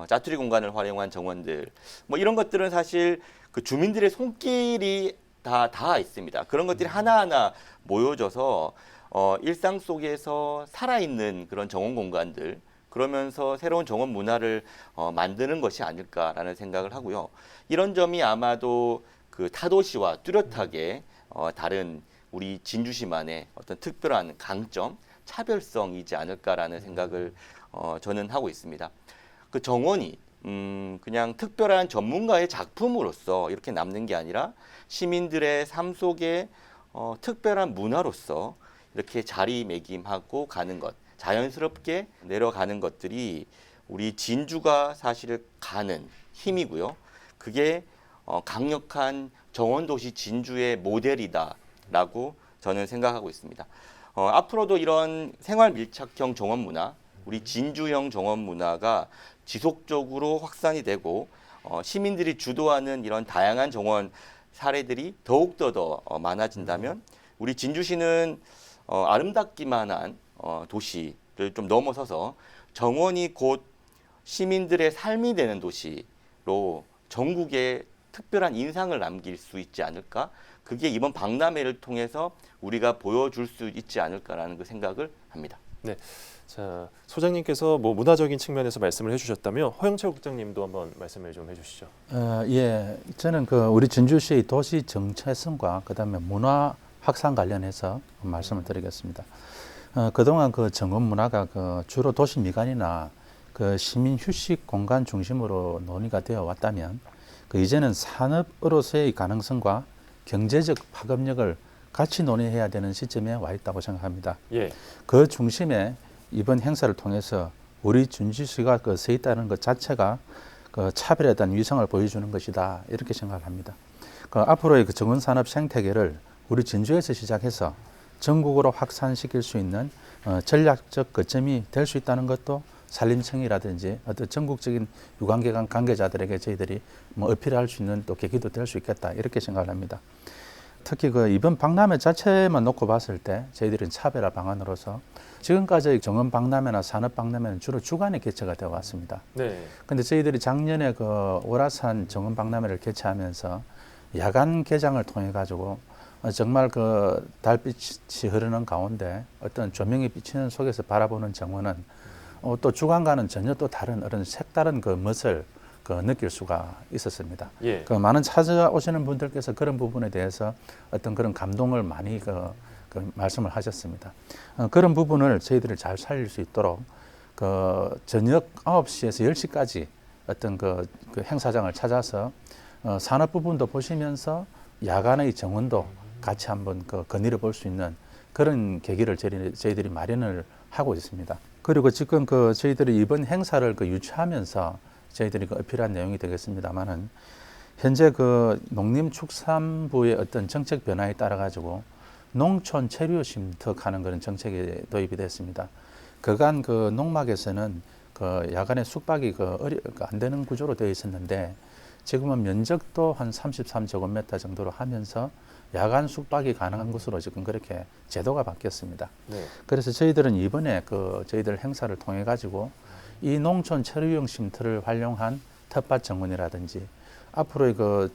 [SPEAKER 4] 짜투리 공간을 활용한 정원들 뭐 이런 것들은 사실 그 주민들의 손길이 다 있습니다. 그런 것들이 하나하나 모여져서 일상 속에서 살아있는 그런 정원 공간들 그러면서 새로운 정원 문화를 만드는 것이 아닐까라는 생각을 하고요. 이런 점이 아마도 그 타도시와 뚜렷하게 다른 우리 진주시만의 어떤 특별한 강점, 차별성이지 않을까라는 생각을 저는 하고 있습니다. 그 정원이 그냥 특별한 전문가의 작품으로서 이렇게 남는 게 아니라 시민들의 삶 속에 특별한 문화로서 이렇게 자리매김하고 가는 것, 자연스럽게 내려가는 것들이 우리 진주가 사실 가는 힘이고요. 그게 강력한 정원도시 진주의 모델이다라고 저는 생각하고 있습니다. 앞으로도 이런 생활 밀착형 정원 문화, 우리 진주형 정원 문화가 지속적으로 확산이 되고 시민들이 주도하는 이런 다양한 정원 사례들이 더욱더 많아진다면 우리 진주시는 아름답기만 한 도시를 좀 넘어서서 정원이 곧 시민들의 삶이 되는 도시로 전국에 특별한 인상을 남길 수 있지 않을까? 그게 이번 박람회를 통해서 우리가 보여줄 수 있지 않을까라는 그 생각을 합니다.
[SPEAKER 1] 네. 자, 소장님께서 뭐 문화적인 측면에서 말씀을 해주셨다면 허영철 국장님도 한번 말씀을 좀 해주시죠.
[SPEAKER 5] 예, 저는 그 우리 진주시의 도시 정체성과 그다음에 문화 확산 관련해서 말씀을 드리겠습니다. 그동안 그 정원 문화가 그 주로 도시 미관이나 그 시민 휴식 공간 중심으로 논의가 되어 왔다면 그 이제는 산업으로서의 가능성과 경제적 파급력을 같이 논의해야 되는 시점에 와 있다고 생각합니다.
[SPEAKER 1] 예.
[SPEAKER 5] 그 중심에 이번 행사를 통해서 우리 진주시가 그 서 있다는 것 자체가 그 차별에 대한 위상을 보여주는 것이다 이렇게 생각을 합니다. 그 앞으로의 그 정원 산업 생태계를 우리 진주에서 시작해서 전국으로 확산시킬 수 있는 전략적 거점이 될 수 있다는 것도 산림청이라든지 어떤 전국적인 유관기관 관계자들에게 저희들이 뭐 어필할 수 있는 또 계기도 될 수 있겠다 이렇게 생각을 합니다. 특히 그 이번 박람회 자체만 놓고 봤을 때 저희들은 차별화 방안으로서 지금까지 정원 박람회나 산업 박람회는 주로 주간에 개최가 되어 왔습니다.
[SPEAKER 1] 네.
[SPEAKER 5] 근데 저희들이 작년에 그 오라산 정원 박람회를 개최하면서 야간 개장을 통해 가지고 정말 그 달빛이 흐르는 가운데 어떤 조명이 비치는 속에서 바라보는 정원은 또 주간과는 전혀 또 다른 그런 색다른 그 멋을 그 느낄 수가 있었습니다.
[SPEAKER 1] 예.
[SPEAKER 5] 그 많은 찾아오시는 분들께서 그런 부분에 대해서 어떤 그런 감동을 많이 그 말씀을 하셨습니다. 그런 부분을 저희들이 잘 살릴 수 있도록 그 저녁 9시에서 10시까지 어떤 그 행사장을 찾아서 산업 부분도 보시면서 야간의 정원도 같이 한번 그 거닐어 볼 수 있는 그런 계기를 저희들이 마련을 하고 있습니다. 그리고 지금 그 저희들이 이번 행사를 그 유치하면서 저희들이 그 어필한 내용이 되겠습니다만은 현재 그 농림축산부의 어떤 정책 변화에 따라 가지고 농촌 체류 쉼터하는 그런 정책이 도입이 됐습니다. 그간 그 농막에서는 그 야간에 숙박이 안 되는 구조로 되어 있었는데 지금은 면적도 한 33제곱미터 정도로 하면서 야간 숙박이 가능한 곳으로 지금 그렇게 제도가 바뀌었습니다.
[SPEAKER 1] 네.
[SPEAKER 5] 그래서 저희들은 이번에 저희들 행사를 통해 가지고 이 농촌 체류형 쉼터를 활용한 텃밭 정원이라든지 앞으로의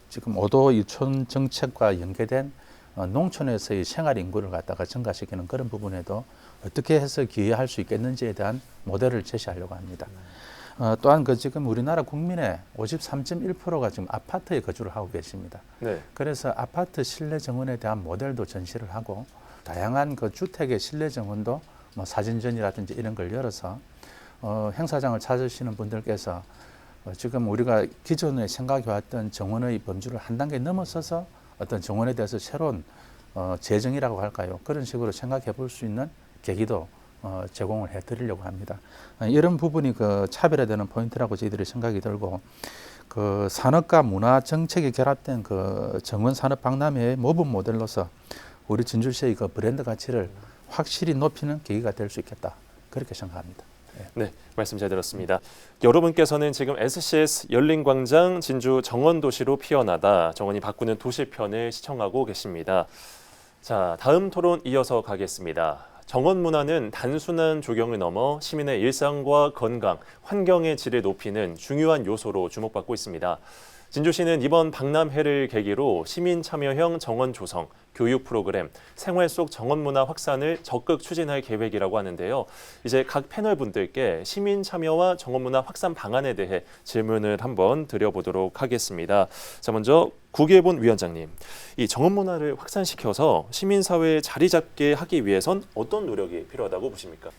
[SPEAKER 5] 지금 5도 유촌 정책과 연계된 농촌에서의 생활 인구를 갖다가 증가시키는 그런 부분에도 어떻게 해서 기여할 수 있겠는지에 대한 모델을 제시하려고 합니다. 또한 지금 우리나라 국민의 53.1%가 지금 아파트에 거주를 하고 계십니다.
[SPEAKER 1] 네.
[SPEAKER 5] 그래서 아파트 실내 정원에 대한 모델도 전시를 하고 다양한 주택의 실내 정원도 뭐 사진전이라든지 이런 걸 열어서 행사장을 찾으시는 분들께서 지금 우리가 기존에 생각해왔던 정원의 범주를 한 단계 넘어서서 어떤 정원에 대해서 새로운 재정이라고 할까요? 그런 식으로 생각해 볼 수 있는 계기도 제공을 해드리려고 합니다. 이런 부분이 차별화되는 포인트라고 저희들이 생각이 들고 산업과 문화 정책이 결합된 정원 산업 박람회의 모범 모델로서 우리 진주시의 브랜드 가치를 확실히 높이는 계기가 될 수 있겠다 그렇게 생각합니다.
[SPEAKER 1] 네, 말씀 잘 들었습니다. 여러분께서는 지금 SCS 열린광장 진주 정원도시로 피어나다 정원이 바꾸는 도시편을 시청하고 계십니다. 자, 다음 토론 이어서 가겠습니다. 정원 문화는 단순한 조경을 넘어 시민의 일상과 건강, 환경의 질을 높이는 중요한 요소로 주목받고 있습니다. 진주시는 이번 박람회를 계기로 시민 참여형 정원 조성, 교육 프로그램, 생활 속 정원 문화 확산을 적극 추진할 계획이라고 하는데요. 이제 각 패널 분들께 시민 참여와 정원 문화 확산 방안에 대해 질문을 한번 드려보도록 하겠습니다. 자, 먼저 구계본 위원장님, 이 정원 문화를 확산시켜서 시민 사회에 자리 잡게 하기 위해선 어떤 노력이 필요하다고 보십니까?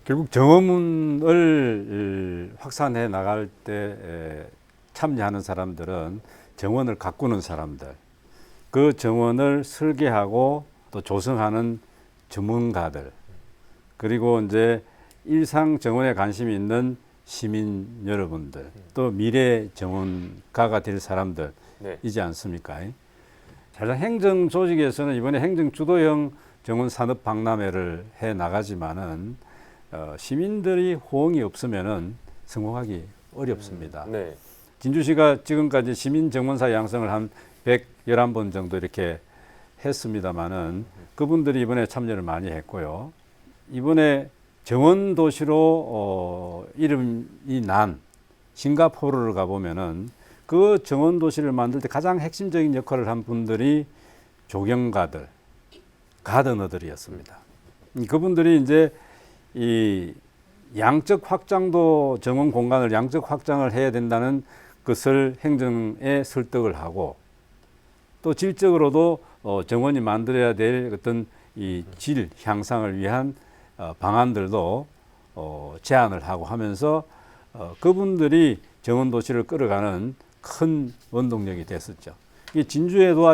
[SPEAKER 3] 결국 정원을 확산해 나갈 때 참여하는 사람들은 정원을 가꾸는 사람들, 그 정원을 설계하고 또 조성하는 전문가들, 그리고 이제 일상 정원에 관심이 있는 시민 여러분들, 또 미래 정원가가 될 사람들이지 않습니까? 사실 행정 조직에서는 이번에 행정 주도형 정원 산업 박람회를 해 나가지만은 시민들이 호응이 없으면은 성공하기 어렵습니다.
[SPEAKER 1] 네.
[SPEAKER 3] 진주시가 지금까지 시민 정원사 양성을 한 111번 정도 이렇게 했습니다마는 그분들이 이번에 참여를 많이 했고요. 이번에 정원 도시로 이름이 난 싱가포르를 가보면은 그 정원 도시를 만들 때 가장 핵심적인 역할을 한 분들이 조경가들, 가드너들이었습니다. 그분들이 이제 이 양적 확장도 정원 공간을 양적 확장을 해야 된다는 것을 행정에 설득을 하고 또 질적으로도 정원이 만들어야 될 어떤 이 질 향상을 위한 방안들도 제안을 하고 하면서 그분들이 정원 도시를 끌어가는 큰 원동력이 됐었죠. 이 진주에도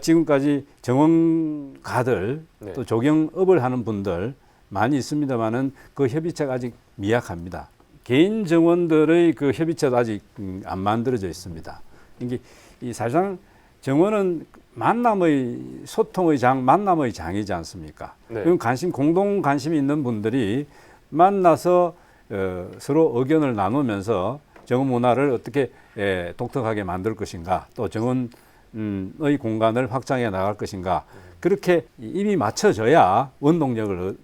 [SPEAKER 3] 지금까지 정원가들
[SPEAKER 1] 네.
[SPEAKER 3] 또 조경업을 하는 분들 많이 있습니다만은 그 협의체가 아직 미약합니다. 개인 정원들의 그 협의체도 아직 안 만들어져 있습니다. 이게 이 사실상 정원은 만남의 소통의 장, 만남의 장이지 않습니까?
[SPEAKER 1] 네.
[SPEAKER 3] 그럼 공동 관심이 있는 분들이 만나서 서로 의견을 나누면서 정원 문화를 어떻게 독특하게 만들 것인가, 또 정원의 공간을 확장해 나갈 것인가, 그렇게 입이 맞춰져야 원동력을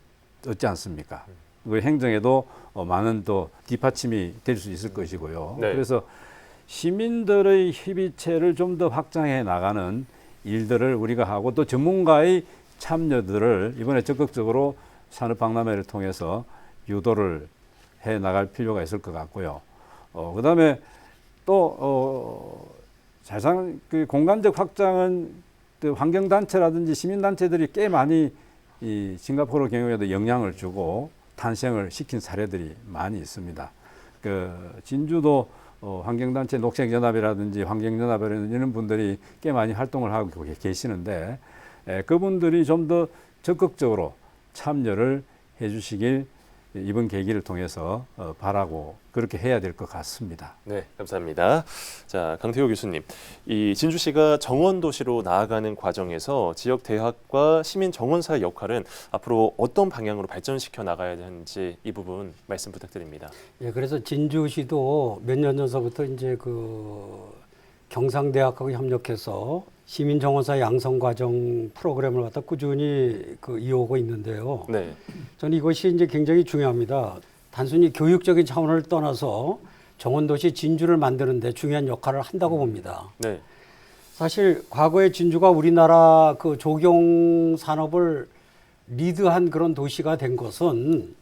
[SPEAKER 3] 얻지 않습니까? 그 행정에도 많은 또 뒷받침이 될 수 있을 것이고요.
[SPEAKER 1] 네.
[SPEAKER 3] 그래서 시민들의 협의체를 좀 더 확장해 나가는 일들을 우리가 하고 또 전문가의 참여들을 이번에 적극적으로 산업박람회를 통해서 유도를 해 나갈 필요가 있을 것 같고요. 그다음에 또 사실상 그 공간적 확장은 그 환경단체라든지 시민단체들이 꽤 많이 이 싱가포르 경우에도 영향을 주고 탄생을 시킨 사례들이 많이 있습니다. 그 진주도 환경단체 녹색연합이라든지 환경연합이라든지 이런 분들이 꽤 많이 활동을 하고 계시는데 그분들이 좀 더 적극적으로 참여를 해주시길 이번 계기를 통해서 바라고 그렇게 해야 될 것 같습니다.
[SPEAKER 1] 네, 감사합니다. 자, 강태호 교수님, 이 진주시가 정원 도시로 나아가는 과정에서 지역 대학과 시민 정원사의 역할은 앞으로 어떤 방향으로 발전시켜 나가야 되는지 이 부분 말씀 부탁드립니다.
[SPEAKER 2] 예, 그래서 진주시도 몇 년 전서부터 이제 그 경상대학하고 협력해서 시민 정원사 양성 과정 프로그램을 갖다 꾸준히 이어오고 있는데요.
[SPEAKER 1] 네,
[SPEAKER 2] 저는 이것이 이제 굉장히 중요합니다. 단순히 교육적인 차원을 떠나서 정원도시 진주를 만드는 데 중요한 역할을 한다고 봅니다.
[SPEAKER 1] 네,
[SPEAKER 2] 사실 과거에 진주가 우리나라 그 조경 산업을 리드한 그런 도시가 된 것은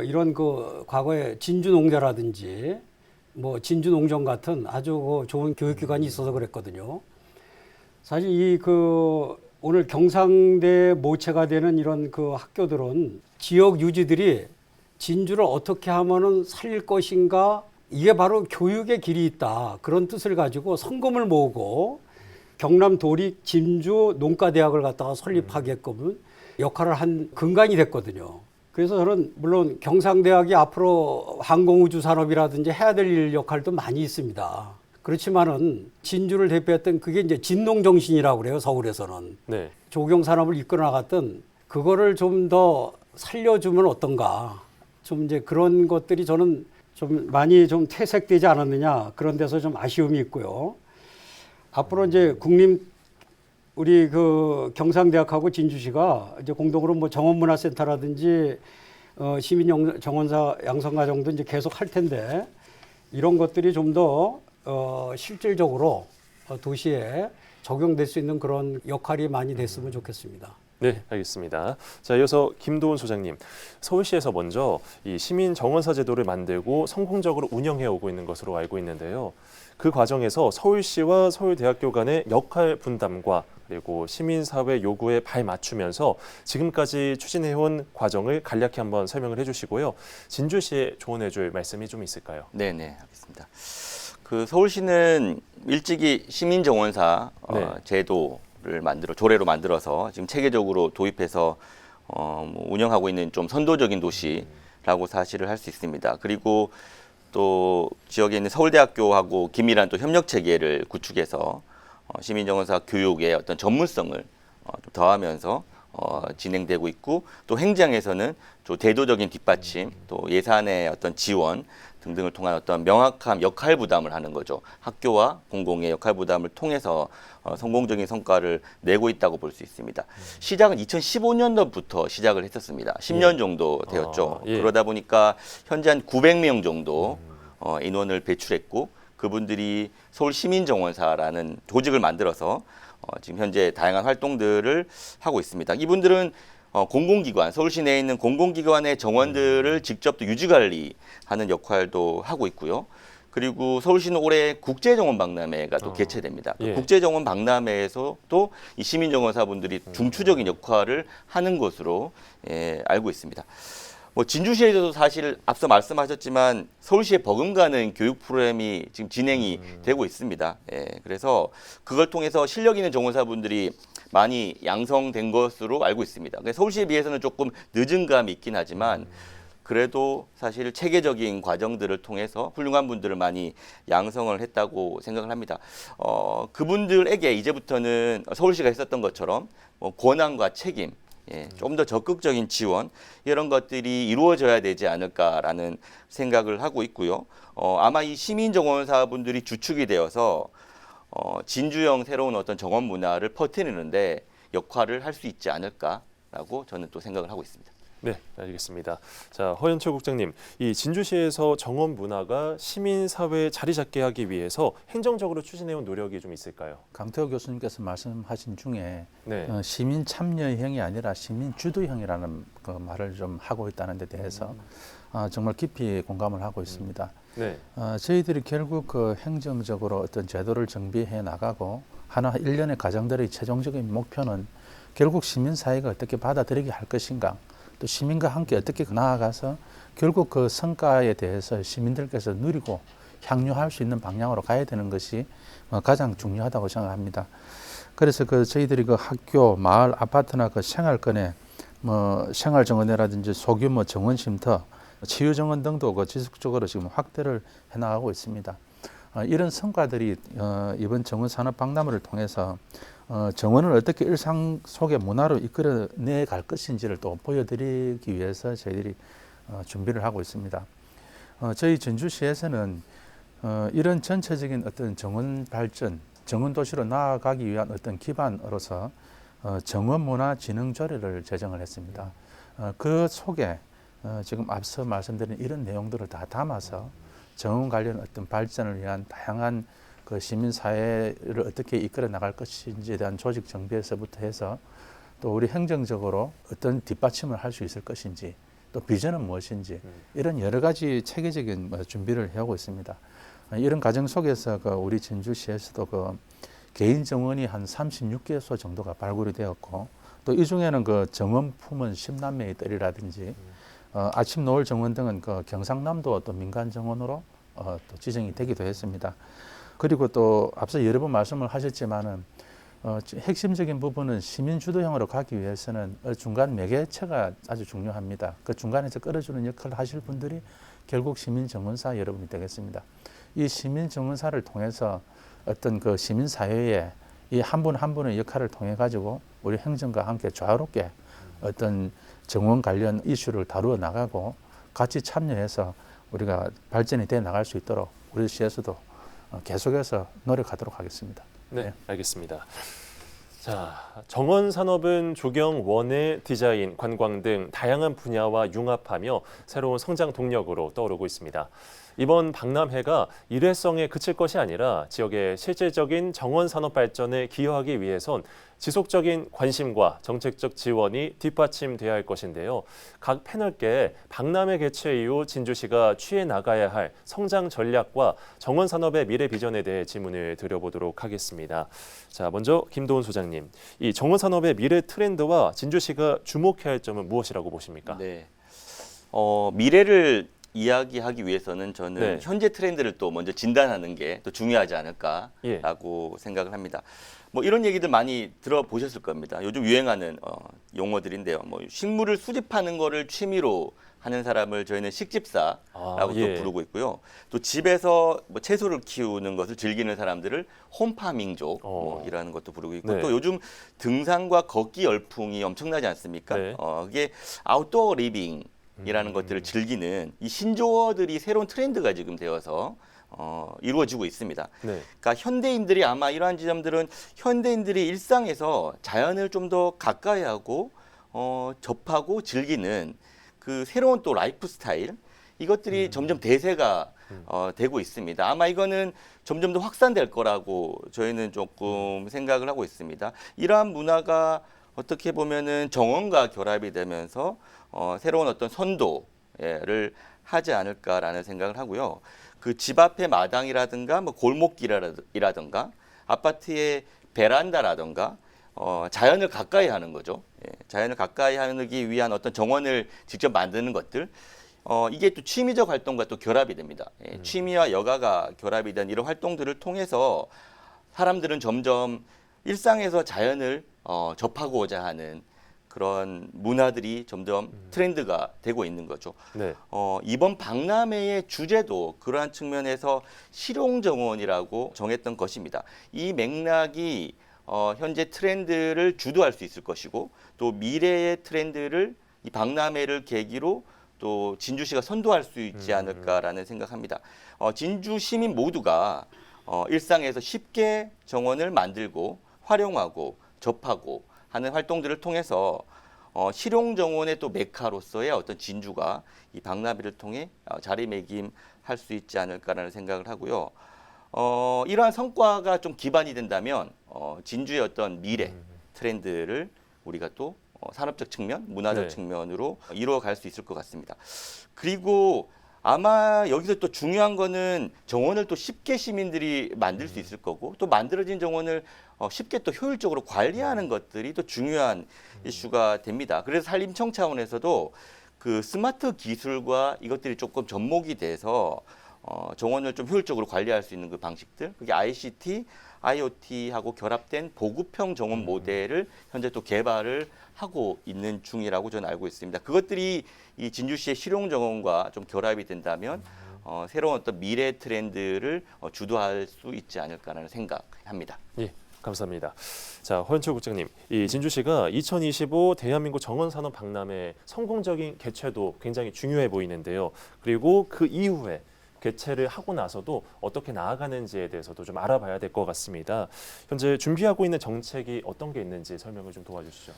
[SPEAKER 2] 이런 그 과거에 진주 농대라든지 뭐 진주 농정 같은 아주 좋은 교육기관이 있어서 그랬거든요. 사실 오늘 경상대 모체가 되는 이런 그 학교들은 지역 유지들이 진주를 어떻게 하면은 살릴 것인가, 이게 바로 교육의 길이 있다, 그런 뜻을 가지고 성금을 모으고 경남 도립 진주 농가대학을 갖다가 설립하게끔 역할을 한 근간이 됐거든요. 그래서 저는 물론 경상대학이 앞으로 항공우주 산업이라든지 해야 될 일 역할도 많이 있습니다. 그렇지만은 진주를 대표했던 그게 이제 진농 정신이라고 그래요, 서울에서는.
[SPEAKER 1] 네,
[SPEAKER 2] 조경 산업을 이끌어 나갔던 그거를 좀 더 살려주면 어떤가. 좀 이제 그런 것들이 저는 좀 많이 좀 퇴색되지 않았느냐, 그런 데서 좀 아쉬움이 있고요. 앞으로 이제 우리 그 경상대학하고 진주시가 이제 공동으로 뭐 정원문화센터라든지 시민 정원사 양성과정도 이제 계속 할 텐데, 이런 것들이 좀 더 실질적으로 도시에 적용될 수 있는 그런 역할이 많이 됐으면 좋겠습니다.
[SPEAKER 1] 네, 알겠습니다. 자, 이어서 김도훈 소장님, 서울시에서 먼저 이 시민 정원사 제도를 만들고 성공적으로 운영해 오고 있는 것으로 알고 있는데요. 그 과정에서 서울시와 서울대학교 간의 역할 분담과 그리고 시민사회 요구에 발맞추면서 지금까지 추진해온 과정을 간략히 한번 설명을 해주시고요. 진주시에 조언해줄 말씀이 좀 있을까요?
[SPEAKER 4] 네, 알겠습니다. 그 서울시는 일찍이 시민정원사
[SPEAKER 1] 네.
[SPEAKER 4] 제도를 조례로 만들어서 지금 체계적으로 도입해서 운영하고 있는 좀 선도적인 도시라고 사실을 할 수 있습니다. 그리고 또 지역에 있는 서울대학교하고 긴밀한 또 협력 체계를 구축해서 시민정원사 교육의 어떤 전문성을 좀 더하면서 진행되고 있고, 또 행정에서는 또 제도적인 뒷받침, 또 예산의 어떤 지원 등등을 통한 어떤 명확한 역할 부담을 하는 거죠. 학교와 공공의 역할 부담을 통해서 성공적인 성과를 내고 있다고 볼 수 있습니다. 시작은 2015년도부터 시작을 했었습니다. 10년 정도 되었죠.
[SPEAKER 1] 예.
[SPEAKER 4] 그러다 보니까 현재 한 900명 정도 인원을 배출했고 그분들이 서울시민정원사라는 조직을 만들어서 지금 현재 다양한 활동들을 하고 있습니다. 이분들은 공공기관, 서울시 내에 있는 공공기관의 정원들을 직접 또 유지관리하는 역할도 하고 있고요. 그리고 서울시는 올해 국제정원 박람회가 또 개최됩니다.
[SPEAKER 1] 예.
[SPEAKER 4] 국제정원 박람회에서도 이 시민정원사분들이 중추적인 역할을 하는 것으로 알고 있습니다. 뭐 진주시에서도 사실 앞서 말씀하셨지만 서울시에 버금가는 교육 프로그램이 지금 진행이 되고 있습니다. 그래서 그걸 통해서 실력 있는 정원사분들이 많이 양성된 것으로 알고 있습니다. 서울시에 비해서는 조금 늦은 감이 있긴 하지만 그래도 사실 체계적인 과정들을 통해서 훌륭한 분들을 많이 양성을 했다고 생각을 합니다. 그분들에게 이제부터는 서울시가 했었던 것처럼 권한과 책임, 좀 더 적극적인 지원 이런 것들이 이루어져야 되지 않을까라는 생각을 하고 있고요. 아마 이 시민정원사분들이 주축이 되어서 진주형 새로운 어떤 정원 문화를 퍼뜨리는데 역할을 할 수 있지 않을까라고 저는 또 생각을 하고 있습니다.
[SPEAKER 1] 네, 알겠습니다. 자, 허연철 국장님, 이 진주시에서 정원 문화가 시민 사회에 자리 잡게 하기 위해서 행정적으로 추진해온 노력이 좀 있을까요?
[SPEAKER 5] 강태호 교수님께서 말씀하신 중에
[SPEAKER 1] 네,
[SPEAKER 5] 시민 참여형이 아니라 시민 주도형이라는 그 말을 좀 하고 있다는 데 대해서 정말 깊이 공감을 하고 있습니다.
[SPEAKER 1] 네,
[SPEAKER 5] 저희들이 결국 그 행정적으로 어떤 제도를 정비해 나가고 하나 일련의 과정들의 최종적인 목표는 결국 시민사회가 어떻게 받아들이게 할 것인가, 또 시민과 함께 어떻게 나아가서 결국 그 성과에 대해서 시민들께서 누리고 향유할 수 있는 방향으로 가야 되는 것이 가장 중요하다고 생각합니다. 그래서 그 저희들이 그 학교, 마을, 아파트나 그 생활권에 생활정원이라든지 소규모 정원쉼터, 치유정원 등도 그 지속적으로 지금 확대를 해나가고 있습니다. 이런 성과들이 이번 정원산업박람회를 통해서 정원을 어떻게 일상 속의 문화로 이끌어내 갈 것인지를 또 보여드리기 위해서 저희들이 준비를 하고 있습니다. 저희 전주시에서는 이런 전체적인 어떤 정원 발전, 정원 도시로 나아가기 위한 어떤 기반으로서 정원문화진흥조례를 제정을 했습니다. 그 속에 지금 앞서 말씀드린 이런 내용들을 다 담아서 정원 관련 어떤 발전을 위한 다양한 그 시민사회를 어떻게 이끌어 나갈 것인지에 대한 조직 정비에서부터 해서 또 우리 행정적으로 어떤 뒷받침을 할 수 있을 것인지 또 비전은 무엇인지 이런 여러 가지 체계적인 준비를 해오고 있습니다. 이런 과정 속에서 그 우리 진주시에서도 그 개인 정원이 한 36개소 정도가 발굴이 되었고 또 이 중에는 그 정원 품은 10남매의 뜰이라든지 아침 노을 정원 등은 그 경상남도 또 민간 정원으로 또 지정이 되기도 했습니다. 그리고 또 앞서 여러 번 말씀을 하셨지만은 핵심적인 부분은 시민 주도형으로 가기 위해서는 중간 매개체가 아주 중요합니다. 그 중간에서 끌어주는 역할을 하실 분들이 결국 시민 정원사 여러분이 되겠습니다. 이 시민 정원사를 통해서 어떤 그 시민 사회에 이 한 분 한 분의 역할을 통해 가지고 우리 행정과 함께 조화롭게 어떤 정원 관련 이슈를 다루어 나가고 같이 참여해서 우리가 발전이 돼 나갈 수 있도록 우리 시에서도 계속해서 노력하도록 하겠습니다.
[SPEAKER 1] 네, 알겠습니다. 자, 정원 산업은 조경, 원예, 디자인, 관광 등 다양한 분야와 융합하며 새로운 성장 동력으로 떠오르고 있습니다. 이번 박람회가 일회성에 그칠 것이 아니라 지역의 실질적인 정원 산업 발전에 기여하기 위해선 지속적인 관심과 정책적 지원이 뒷받침돼야 할 것인데요. 각 패널께 박람회 개최 이후 진주시가 취해 나가야 할 성장 전략과 정원 산업의 미래 비전에 대해 질문을 드려보도록 하겠습니다. 자, 먼저 김도훈 소장님, 이 정원 산업의 미래 트렌드와 진주시가 주목해야 할 점은 무엇이라고 보십니까?
[SPEAKER 4] 네, 미래를 이야기하기 위해서는 저는
[SPEAKER 1] 네.
[SPEAKER 4] 현재 트렌드를 또 먼저 진단하는 게 또 중요하지
[SPEAKER 1] 예.
[SPEAKER 4] 않을까라고 생각을 합니다. 뭐 이런 얘기들 많이 들어보셨을 겁니다. 요즘 유행하는 용어들인데요. 뭐 식물을 수집하는 거를 취미로 하는 사람을 저희는 식집사라고
[SPEAKER 1] 예.
[SPEAKER 4] 또 부르고 있고요. 또 집에서 뭐 채소를 키우는 것을 즐기는 사람들을 홈파밍족이라는 것도 부르고 있고
[SPEAKER 1] 네.
[SPEAKER 4] 또 요즘 등산과 걷기 열풍이 엄청나지 않습니까?
[SPEAKER 1] 네.
[SPEAKER 4] 이게 아웃도어 리빙 것들을 즐기는 이 신조어들이 새로운 트렌드가 지금 되어서 이루어지고 있습니다.
[SPEAKER 1] 네.
[SPEAKER 4] 그러니까 현대인들이 아마 이러한 지점들은 현대인들이 일상에서 자연을 좀 더 가까이 하고 접하고 즐기는 그 새로운 또 라이프 스타일 이것들이 점점 대세가 되고 있습니다. 아마 이거는 점점 더 확산될 거라고 저희는 조금 생각을 하고 있습니다. 이러한 문화가 어떻게 보면은 정원과 결합이 되면서 새로운 어떤 선도를 하지 않을까라는 생각을 하고요. 그 집 앞의 마당이라든가 뭐 골목길이라든가 아파트의 베란다라든가 자연을 가까이 하는 거죠. 예, 자연을 가까이 하기 위한 어떤 정원을 직접 만드는 것들. 이게 또 취미적 활동과 또 결합이 됩니다. 예, 취미와 여가가 결합이 된 이런 활동들을 통해서 사람들은 점점 일상에서 자연을 접하고자 하는 그런 문화들이 점점 트렌드가 되고 있는 거죠.
[SPEAKER 1] 네.
[SPEAKER 4] 이번 박람회의 주제도 그러한 측면에서 실용정원이라고 정했던 것입니다. 이 맥락이 현재 트렌드를 주도할 수 있을 것이고 또 미래의 트렌드를 이 박람회를 계기로 또 진주시가 선도할 수 있지 않을까라는 생각합니다. 진주 시민 모두가 일상에서 쉽게 정원을 만들고 활용하고 접하고 하는 활동들을 통해서 실용정원의 또 메카로서의 어떤 진주가 이 박람회를 통해 자리매김할 수 있지 않을까라는 생각을 하고요. 이러한 성과가 좀 기반이 된다면 진주의 어떤 미래 트렌드를 우리가 또 산업적 측면, 문화적
[SPEAKER 1] 네.
[SPEAKER 4] 측면으로 이루어갈 수 있을 것 같습니다. 그리고 아마 여기서 또 중요한 거는 정원을 또 쉽게 시민들이 만들 수 있을 거고 또 만들어진 정원을 쉽게 또 효율적으로 관리하는 것들이 또 중요한 이슈가 됩니다. 그래서 산림청 차원에서도 그 스마트 기술과 이것들이 조금 접목이 돼서 정원을 좀 효율적으로 관리할 수 있는 그 방식들, 그게 ICT, IoT하고 결합된 보급형 정원 모델을 현재 또 개발을 하고 있는 중이라고 저는 알고 있습니다. 그것들이 이 진주시의 실용 정원과 좀 결합이 된다면 새로운 어떤 미래 트렌드를 주도할 수 있지 않을까라는 생각합니다.
[SPEAKER 1] 예, 감사합니다. 자, 허현철 국장님, 이 진주시가 2025 대한민국 정원산업 박람회 성공적인 개최도 굉장히 중요해 보이는데요. 그리고 그 이후에 개최를 하고 나서도 어떻게 나아가는지에 대해서도 좀 알아봐야 될 것 같습니다. 현재 준비하고 있는 정책이 어떤 게 있는지 설명을 좀 도와주시죠.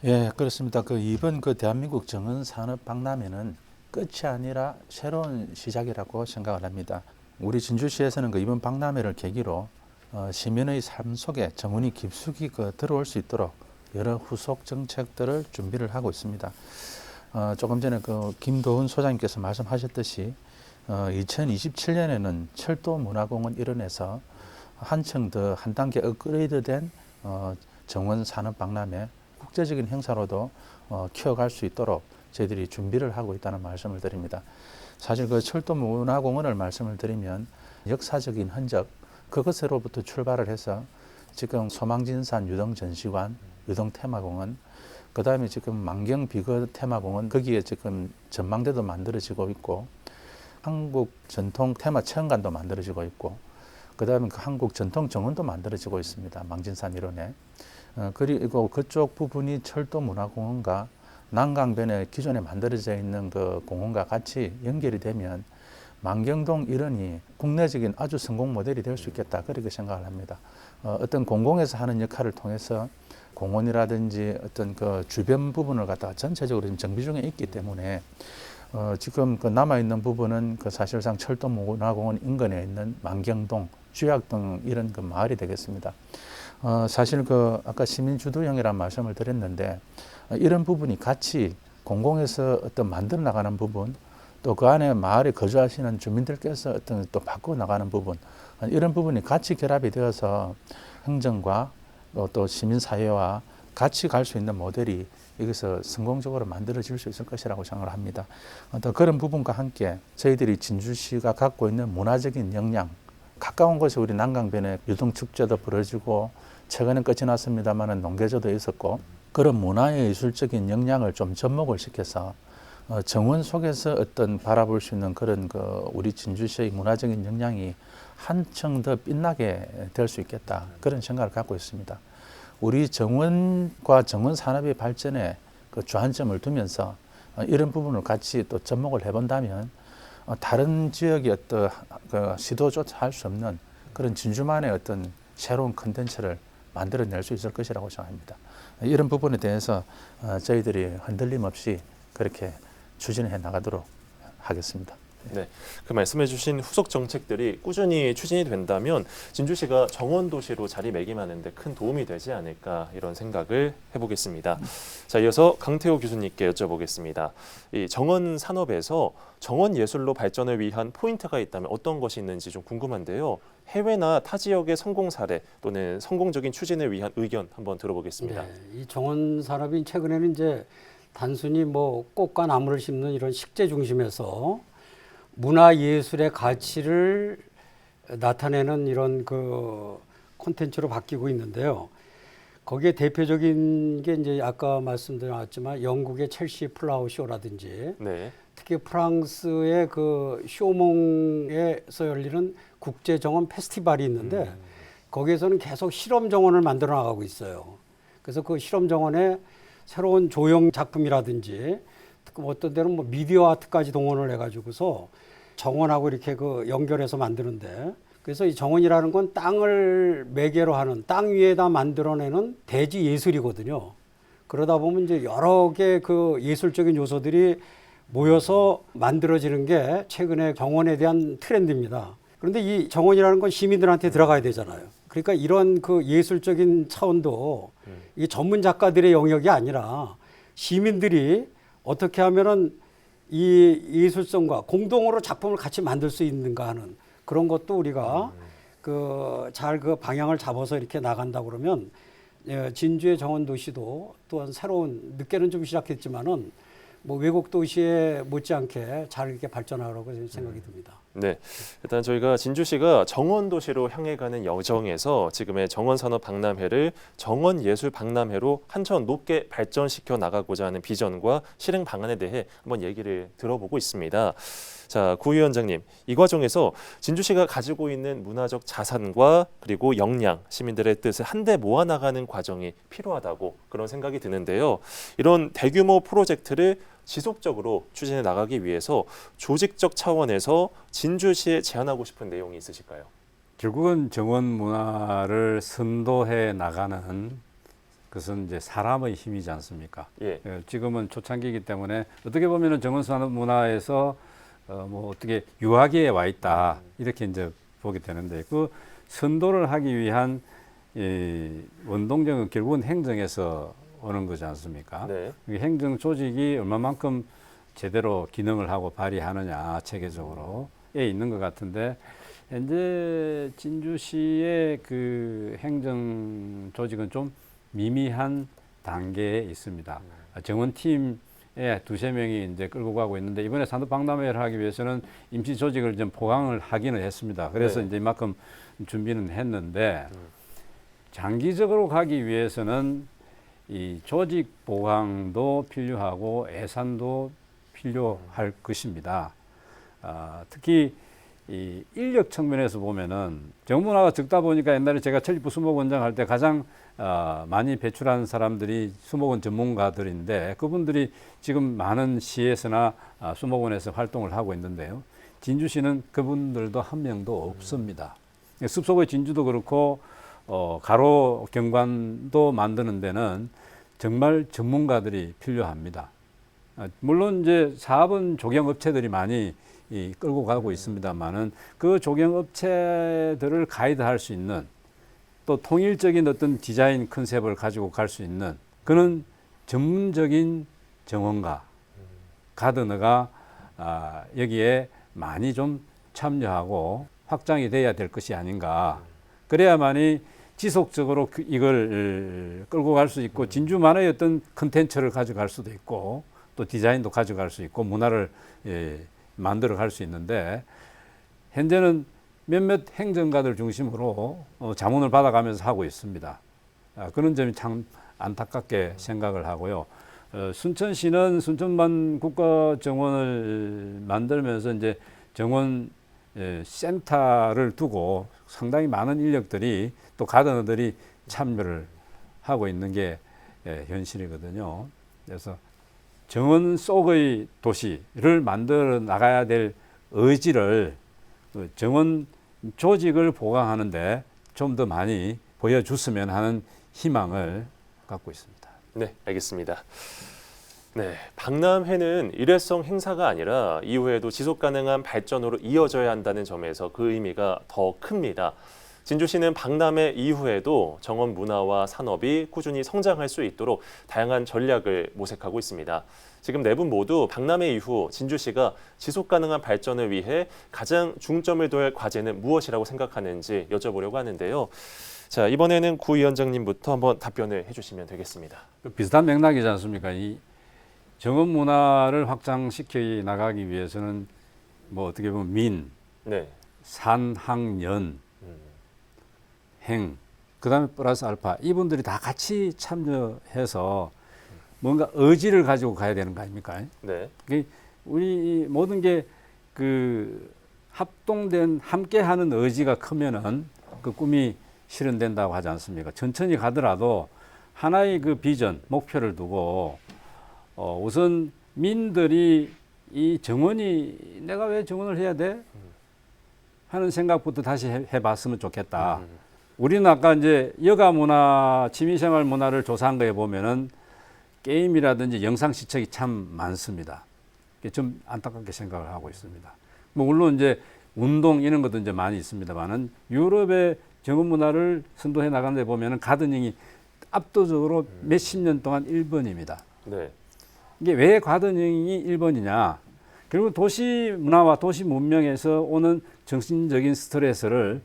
[SPEAKER 5] 예, 그렇습니다. 이번 대한민국 정원 산업 박람회는 끝이 아니라 새로운 시작이라고 생각을 합니다. 우리 진주시에서는 이번 박람회를 계기로 시민의 삶 속에 정원이 깊숙이 들어올 수 있도록 여러 후속 정책들을 준비를 하고 있습니다. 조금 전에 김도훈 소장님께서 말씀하셨듯이 2027년에는 철도문화공원 일원에서 한층 더 한 단계 업그레이드된 정원 산업 박람회 국제적인 행사로도 키워갈 수 있도록 저희들이 준비를 하고 있다는 말씀을 드립니다. 사실 철도문화공원을 말씀을 드리면 역사적인 흔적 그것으로부터 출발을 해서 지금 소망진산 유동전시관, 유동테마공원, 그다음에 지금 만경비거 테마공원 거기에 지금 전망대도 만들어지고 있고 한국 전통 테마 체험관도 만들어지고 있고 그다음에 한국 전통 정원도 만들어지고 있습니다. 망진산 일원에. 그리고 그쪽 부분이 철도문화공원과 난강변에 기존에 만들어져 있는 공원과 같이 연결이 되면 만경동 일원이 국내적인 아주 성공 모델이 될 수 있겠다 그렇게 생각을 합니다. 어떤 공공에서 하는 역할을 통해서 공원이라든지 어떤 주변 부분을 갖다가 전체적으로 지금 정비 중에 있기 때문에 지금 남아있는 부분은 사실상 철도문화공원 인근에 있는 만경동, 주약동 이런 마을이 되겠습니다. 사실 아까 시민주도형이라는 말씀을 드렸는데 이런 부분이 같이 공공에서 어떤 만들어 나가는 부분 또 그 안에 마을에 거주하시는 주민들께서 어떤 또 바꿔 나가는 부분 이런 부분이 같이 결합이 되어서 행정과 또 시민사회와 같이 갈 수 있는 모델이 여기서 성공적으로 만들어질 수 있을 것이라고 생각을 합니다. 또 그런 부분과 함께 저희들이 진주시가 갖고 있는 문화적인 역량, 가까운 곳에 우리 난강변에 유동축제도 벌어지고 최근에 끝이 났습니다만 농계조도 있었고 그런 문화의 예술적인 역량을 좀 접목을 시켜서 정원 속에서 어떤 바라볼 수 있는 그런 우리 진주시의 문화적인 역량이 한층 더 빛나게 될 수 있겠다 그런 생각을 갖고 있습니다. 우리 정원과 정원 산업의 발전에 주안점을 두면서 이런 부분을 같이 또 접목을 해본다면 다른 지역의 어떤 그 시도조차 할 수 없는 그런 진주만의 어떤 새로운 컨텐츠를 만들어낼 수 있을 것이라고 생각합니다. 이런 부분에 대해서 저희들이 흔들림 없이 그렇게 추진해 나가도록 하겠습니다.
[SPEAKER 1] 네, 그 말씀해주신 후속 정책들이 꾸준히 추진이 된다면 진주시가 정원도시로 자리매김하는 데 큰 도움이 되지 않을까 이런 생각을 해보겠습니다. 자, 이어서 강태호 교수님께 여쭤보겠습니다. 이 정원 산업에서 정원 예술로 발전을 위한 포인트가 있다면 어떤 것이 있는지 좀 궁금한데요. 해외나 타 지역의 성공 사례 또는 성공적인 추진을 위한 의견 한번 들어보겠습니다.
[SPEAKER 2] 네, 이 정원 산업이 최근에는 이제 단순히 뭐 꽃과 나무를 심는 이런 식재 중심에서 문화 예술의 가치를 나타내는 이런 그 콘텐츠로 바뀌고 있는데요. 거기에 대표적인 게 이제 아까 말씀드렸지만 영국의 첼시 플라워 쇼라든지
[SPEAKER 1] 네.
[SPEAKER 2] 특히 프랑스의 그 쇼몽에서 열리는 국제 정원 페스티벌이 있는데 거기에서는 계속 실험 정원을 만들어 나가고 있어요. 그래서 그 실험 정원에 새로운 조형 작품이라든지 어떤 데는 뭐 미디어 아트까지 동원을 해가지고서 정원하고 이렇게 그 연결해서 만드는데 그래서 이 정원이라는 건 땅을 매개로 하는 땅 위에다 만들어내는 대지 예술이거든요. 그러다 보면 이제 여러 개 그 예술적인 요소들이 모여서 만들어지는 게 최근에 정원에 대한 트렌드입니다. 그런데 이 정원이라는 건 시민들한테 들어가야 되잖아요. 그러니까 이런 그 예술적인 차원도 이 전문 작가들의 영역이 아니라 시민들이 어떻게 하면은 이 예술성과 공동으로 작품을 같이 만들 수 있는가 하는 그런 것도 우리가 그 잘 그 방향을 잡아서 이렇게 나간다 그러면 진주의 정원 도시도 또한 새로운 늦게는 좀 시작했지만은 뭐 외국 도시에 못지않게 잘 이렇게 발전하라고 생각이 듭니다.
[SPEAKER 1] 네, 일단 저희가 진주시가 정원 도시로 향해 가는 여정에서 지금의 정원산업 박람회를 정원예술 박람회로 한층 높게 발전시켜 나가고자 하는 비전과 실행 방안에 대해 한번 얘기를 들어보고 있습니다. 자, 구 위원장님, 이 과정에서 진주시가 가지고 있는 문화적 자산과 그리고 역량, 시민들의 뜻을 한데 모아나가는 과정이 필요하다고 그런 생각이 드는데요. 이런 대규모 프로젝트를 지속적으로 추진해 나가기 위해서 조직적 차원에서 진주시에 제안하고 싶은 내용이 있으실까요?
[SPEAKER 3] 결국은 정원 문화를 선도해 나가는 그것은 이제 사람의 힘이지 않습니까?
[SPEAKER 1] 예.
[SPEAKER 3] 지금은 초창기이기 때문에 어떻게 보면은 정원 산업 문화에서 뭐 어떻게 유아기에 와 있다 이렇게 이제 보게 되는데 그 선도를 하기 위한 이 원동력은 결국은 행정에서 오는 거지 않습니까?
[SPEAKER 1] 네.
[SPEAKER 3] 행정 조직이 얼마만큼 제대로 기능을 하고 발휘하느냐 체계적으로에 있는 것 같은데 현재 진주시의 그 행정 조직은 좀 미미한 단계에 있습니다. 정원팀에 두세 명이 이제 끌고 가고 있는데 이번에 산업 박람회를 하기 위해서는 임시 조직을 좀 포강을 하기는 했습니다. 그래서
[SPEAKER 1] 네.
[SPEAKER 3] 이제 이만큼 준비는 했는데 장기적으로 가기 위해서는 이 조직 보강도 필요하고 예산도 필요할 것입니다. 특히 이 인력 측면에서 보면은 정문화가 적다 보니까 옛날에 제가 철립부 수목원장 할 때 가장 많이 배출한 사람들이 수목원 전문가들인데 그분들이 지금 많은 시에서나 수목원에서 활동을 하고 있는데요. 진주시는 그분들도 한 명도 없습니다. 숲속의 진주도 그렇고 가로 경관도 만드는 데는 정말 전문가들이 필요합니다. 물론 이제 사업은 조경업체들이 많이 끌고 가고 있습니다만은 그 조경업체들을 가이드할 수 있는 또 통일적인 어떤 디자인 컨셉을 가지고 갈 수 있는 그런 전문적인 정원가 가드너가 여기에 많이 좀 참여하고 확장이 돼야 될 것이 아닌가. 그래야만이 지속적으로 이걸 끌고 갈 수 있고 진주만의 어떤 컨텐츠를 가져갈 수도 있고 또 디자인도 가져갈 수 있고 문화를 만들어 갈 수 있는데 현재는 몇몇 행정가들 중심으로 자문을 받아가면서 하고 있습니다. 그런 점이 참 안타깝게 생각을 하고요. 순천시는 순천만 국가정원을 만들면서 이제 정원 센터를 두고 상당히 많은 인력들이 또 가드너들이 참여를 하고 있는 게 현실이거든요. 그래서 정원 속의 도시를 만들어 나가야 될 의지를 그 정원 조직을 보강하는데 좀 더 많이 보여줬으면 하는 희망을 갖고 있습니다.
[SPEAKER 1] 네, 알겠습니다. 네, 박람회는 일회성 행사가 아니라 이후에도 지속 가능한 발전으로 이어져야 한다는 점에서 그 의미가 더 큽니다. 진주시는 박람회 이후에도 정원 문화와 산업이 꾸준히 성장할 수 있도록 다양한 전략을 모색하고 있습니다. 지금 네 분 모두 박람회 이후 진주시가 지속 가능한 발전을 위해 가장 중점을 둬야 할 과제는 무엇이라고 생각하는지 여쭤보려고 하는데요. 자, 이번에는 구 위원장님부터 한번 답변을 해주시면 되겠습니다.
[SPEAKER 3] 비슷한 맥락이지 않습니까? 이 정원 문화를 확장시켜 나가기 위해서는 뭐 어떻게 보면 민,
[SPEAKER 1] 네,
[SPEAKER 3] 산, 학, 연, 행, 그다음에 플러스 알파 이분들이 다 같이 참여해서 뭔가 의지를 가지고 가야 되는 거 아닙니까?
[SPEAKER 1] 네,
[SPEAKER 3] 우리 모든 게 그 합동된 함께하는 의지가 크면은 그 꿈이 실현된다고 하지 않습니까? 천천히 가더라도 하나의 그 비전, 목표를 두고 우선 민들이 이 정원이 내가 왜 정원을 해야 돼? 하는 생각부터 다시 해봤으면 좋겠다. 우리는 아까 이제 여가 문화, 취미생활 문화를 조사한 거에 보면은 게임이라든지 영상 시청이 참 많습니다. 좀 안타깝게 생각을 하고 있습니다. 뭐 물론 이제 운동 이런 것도 이제 많이 있습니다만은 유럽의 정원 문화를 선도해 나가는 데 보면은 가드닝이 압도적으로 몇십 년 동안 1번입니다.
[SPEAKER 1] 네,
[SPEAKER 3] 이게 왜 가드닝이 1번이냐? 결국 도시 문화와 도시 문명에서 오는 정신적인 스트레스를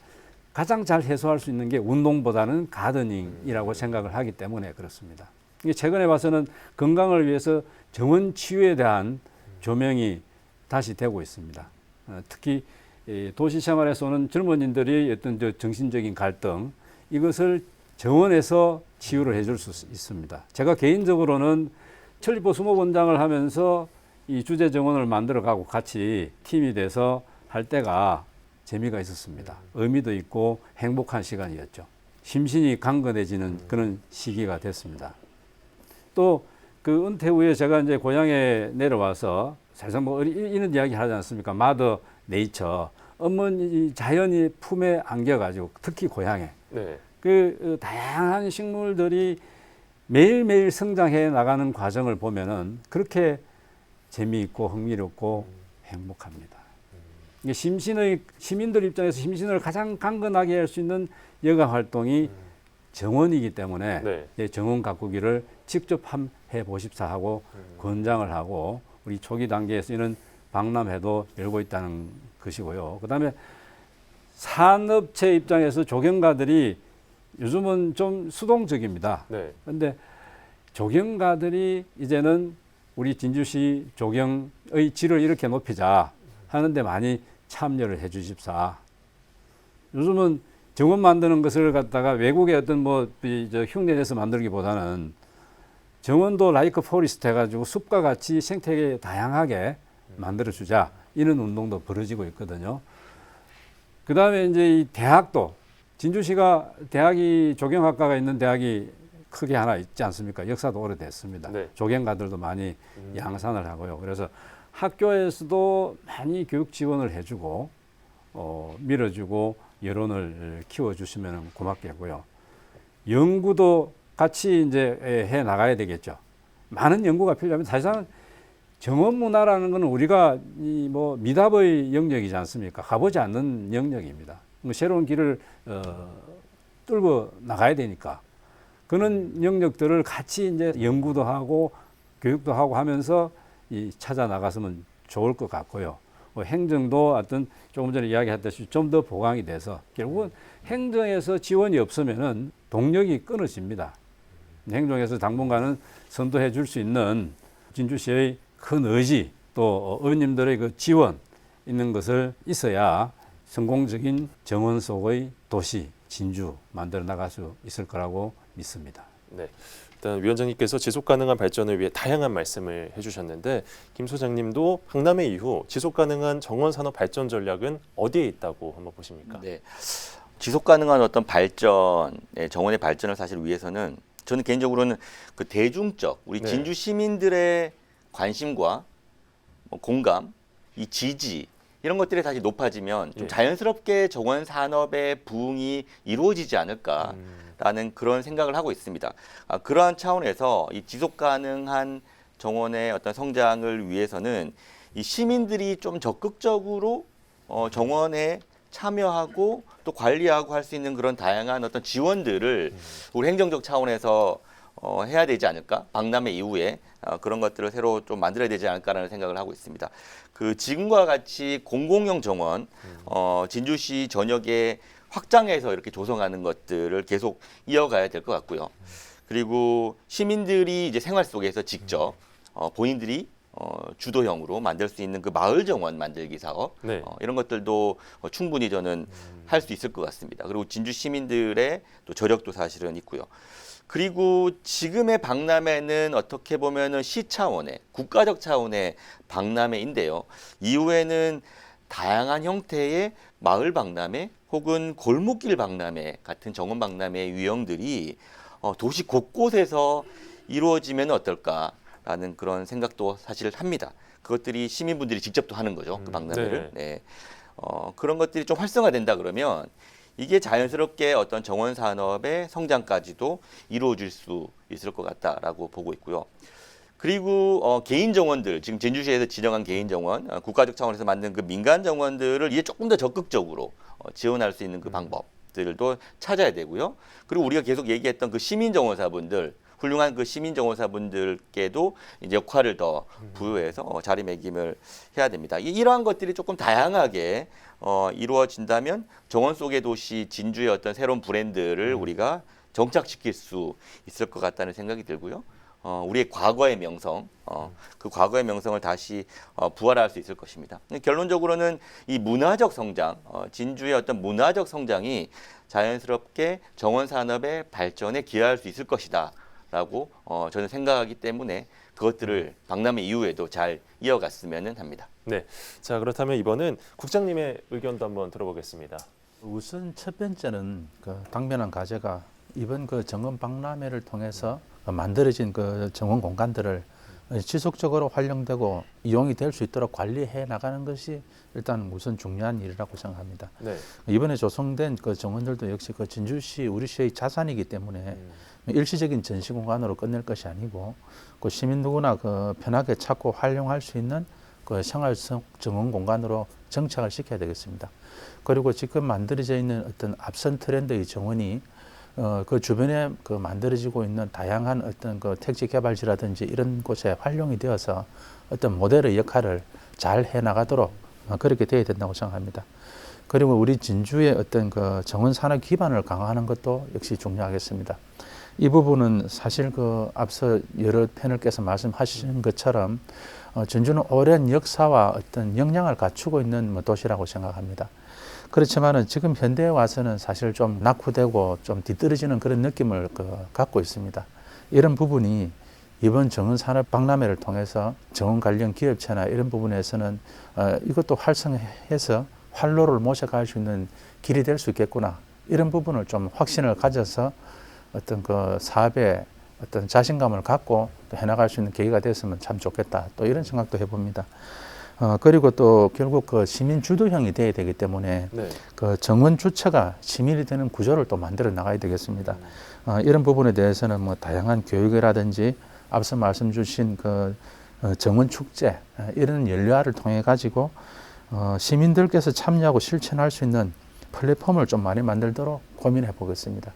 [SPEAKER 3] 가장 잘 해소할 수 있는 게 운동보다는 가드닝이라고 생각을 하기 때문에 그렇습니다. 이게 최근에 봐서는 건강을 위해서 정원 치유에 대한 조명이 다시 되고 있습니다. 특히 도시 생활에서 오는 젊은이들의 어떤 정신적인 갈등 이것을 정원에서 치유를 해줄 수 있습니다. 제가 개인적으로는 천리포 수목원장을 하면서 이 주제 정원을 만들어가고 같이 팀이 돼서 할 때가 재미가 있었습니다. 의미도 있고 행복한 시간이었죠. 심신이 강건해지는 그런 시기가 됐습니다. 또 그 은퇴 후에 제가 이제 고향에 내려와서 사실 뭐 이런 이야기 하지 않습니까? 마더 네이처, 어머니 자연이 품에 안겨가지고 특히 고향에
[SPEAKER 1] 네,
[SPEAKER 3] 그 다양한 식물들이 매일매일 성장해 나가는 과정을 보면은 그렇게 재미있고 흥미롭고 행복합니다. 이게 시민들 입장에서 심신을 가장 강건하게 할 수 있는 여가 활동이 정원이기 때문에
[SPEAKER 1] 네.
[SPEAKER 3] 정원 가꾸기를 직접 해 보십사 하고 권장을 하고 우리 초기 단계에서 이런 박람회도 열고 있다는 것이고요. 그다음에 산업체 입장에서 조경가들이 요즘은 좀 수동적입니다.
[SPEAKER 1] 네,
[SPEAKER 3] 그런데 조경가들이 이제는 우리 진주시 조경의 질을 이렇게 높이자 하는데 많이 참여를 해 주십사. 요즘은 정원 만드는 것을 갖다가 외국의 어떤 흉내내서 만들기보다는 정원도 라이크 포리스트 해가지고 숲과 같이 생태계 다양하게 만들어 주자 이런 운동도 벌어지고 있거든요. 그 다음에 이제 이 대학도 진주시가 대학이 조경학과가 있는 대학이 크게 하나 있지 않습니까? 역사도 오래됐습니다.
[SPEAKER 1] 네.
[SPEAKER 3] 조경가들도 많이 양산을 하고요. 그래서 학교에서도 많이 교육 지원을 해주고 밀어주고 여론을 키워주시면 고맙겠고요. 연구도 같이 이제 해 나가야 되겠죠. 많은 연구가 필요하면 사실상 정원 문화라는 것은 우리가 뭐 미답의 영역이지 않습니까? 가보지 않는 영역입니다. 새로운 길을 뚫고 나가야 되니까 그런 영역들을 같이 이제 연구도 하고 교육도 하고 하면서 찾아 나갔으면 좋을 것 같고요. 행정도 어떤 조금 전에 이야기했듯이 좀 더 보강이 돼서 결국은 행정에서 지원이 없으면은 동력이 끊어집니다. 행정에서 당분간은 선도해 줄 수 있는 진주시의 큰 의지 또 의원님들의 그 지원 있는 것을 있어야 성공적인 정원 속의 도시 진주 만들어 나갈 수 있을 거라고 믿습니다.
[SPEAKER 1] 네. 일단 위원장님께서 지속 가능한 발전을 위해 다양한 말씀을 해주셨는데 김 소장님도 박람회 이후 지속 가능한 정원 산업 발전 전략은 어디에 있다고 한번 보십니까?
[SPEAKER 4] 네. 지속 가능한 어떤 발전, 정원의 발전을 사실 위해서는 저는 개인적으로는 그 대중적 우리
[SPEAKER 1] 네.
[SPEAKER 4] 진주 시민들의 관심과 뭐 공감, 이 지지 이런 것들이 다시 높아지면 좀
[SPEAKER 1] 예.
[SPEAKER 4] 자연스럽게 정원 산업의 부흥이 이루어지지 않을까라는 그런 생각을 하고 있습니다. 그러한 차원에서 이 지속 가능한 정원의 어떤 성장을 위해서는 이 시민들이 좀 적극적으로 정원에 참여하고 또 관리하고 할 수 있는 그런 다양한 어떤 지원들을 우리 행정적 차원에서 해야 되지 않을까? 박람회 이후에 그런 것들을 새로 좀 만들어야 되지 않을까라는 생각을 하고 있습니다. 그 지금과 같이 공공용 정원, 진주시 전역에 확장해서 이렇게 조성하는 것들을 계속 이어가야 될 것 같고요. 그리고 시민들이 이제 생활 속에서 직접 본인들이 주도형으로 만들 수 있는 그 마을 정원 만들기 사업
[SPEAKER 1] 네.
[SPEAKER 4] 이런 것들도 충분히 저는 할 수 있을 것 같습니다. 그리고 진주 시민들의 또 저력도 사실은 있고요. 그리고 지금의 박람회는 어떻게 보면은 시 차원의 국가적 차원의 박람회인데요. 이후에는 다양한 형태의 마을 박람회 혹은 골목길 박람회 같은 정원 박람회 유형들이 도시 곳곳에서 이루어지면 어떨까라는 그런 생각도 사실 합니다. 그것들이 시민분들이 직접 또 하는 거죠. 그 박람회를. 네. 그런 것들이 좀 활성화된다 그러면 이게 자연스럽게 어떤 정원 산업의 성장까지도 이루어질 수 있을 것 같다라고 보고 있고요. 그리고 개인 정원들, 지금 진주시에서 지정한 개인 정원, 국가적 차원에서 만든 그 민간 정원들을 이제 조금 더 적극적으로 지원할 수 있는 그 방법들도 찾아야 되고요. 그리고 우리가 계속 얘기했던 그 시민 정원사분들, 훌륭한 그 시민 정원사분들께도 이제 역할을 더 부여해서 자리매김을 해야 됩니다. 이러한 것들이 조금 다양하게 이루어진다면 정원 속의 도시 진주의 어떤 새로운 브랜드를 우리가 정착시킬 수 있을 것 같다는 생각이 들고요. 우리의 과거의 명성, 그 과거의 명성을 다시 부활할 수 있을 것입니다. 결론적으로는 이 문화적 성장, 진주의 어떤 문화적 성장이 자연스럽게 정원 산업의 발전에 기여할 수 있을 것이다. 라고 저는 생각하기 때문에 그것들을 박람회 이후에도 잘 이어갔으면 합니다.
[SPEAKER 1] 네. 자, 그렇다면 이번은 국장님의 의견도 한번 들어보겠습니다.
[SPEAKER 5] 우선 첫 번째는 그 당면한 과제가 이번 그 정원 박람회를 통해서 만들어진 그 정원 공간들을 지속적으로 활용되고 이용이 될 수 있도록 관리해 나가는 것이 일단 우선 중요한 일이라고 생각합니다.
[SPEAKER 1] 네.
[SPEAKER 5] 이번에 조성된 그 정원들도 역시 그 진주시 우리 시의 자산이기 때문에 일시적인 전시 공간으로 끝낼 것이 아니고 그 시민 누구나 그 편하게 찾고 활용할 수 있는 그 생활 속 정원 공간으로 정착을 시켜야 되겠습니다. 그리고 지금 만들어져 있는 어떤 앞선 트렌드의 정원이 그 주변에 그 만들어지고 있는 다양한 어떤 그 택지 개발지라든지 이런 곳에 활용이 되어서 어떤 모델의 역할을 잘 해 나가도록 그렇게 되어야 된다고 생각합니다. 그리고 우리 진주의 어떤 그 정원 산업 기반을 강화하는 것도 역시 중요하겠습니다. 이 부분은 사실 그 앞서 여러 패널께서 말씀하신 것처럼 진주는 오랜 역사와 어떤 역량을 갖추고 있는 도시라고 생각합니다. 그렇지만은 지금 현대에 와서는 사실 좀 낙후되고 좀 뒤떨어지는 그런 느낌을 갖고 있습니다. 이런 부분이 이번 정원 산업 박람회를 통해서 정원 관련 기업체나 이런 부분에서는 이것도 활성화해서 활로를 모셔갈 수 있는 길이 될 수 있겠구나. 이런 부분을 좀 확신을 가져서 어떤 그 사업에 어떤 자신감을 갖고 또 해나갈 수 있는 계기가 됐으면 참 좋겠다. 또 이런 생각도 해봅니다. 그리고 또 결국 그 시민 주도형이 돼야 되기 때문에
[SPEAKER 1] 네.
[SPEAKER 5] 그 정원 주체가 시민이 되는 구조를 또 만들어 나가야 되겠습니다. 이런 부분에 대해서는 뭐 다양한 교육이라든지 앞서 말씀 주신 그 정원 축제 이런 연례화를 통해 가지고 시민들께서 참여하고 실천할 수 있는 플랫폼을 좀 많이 만들도록 고민해 보겠습니다.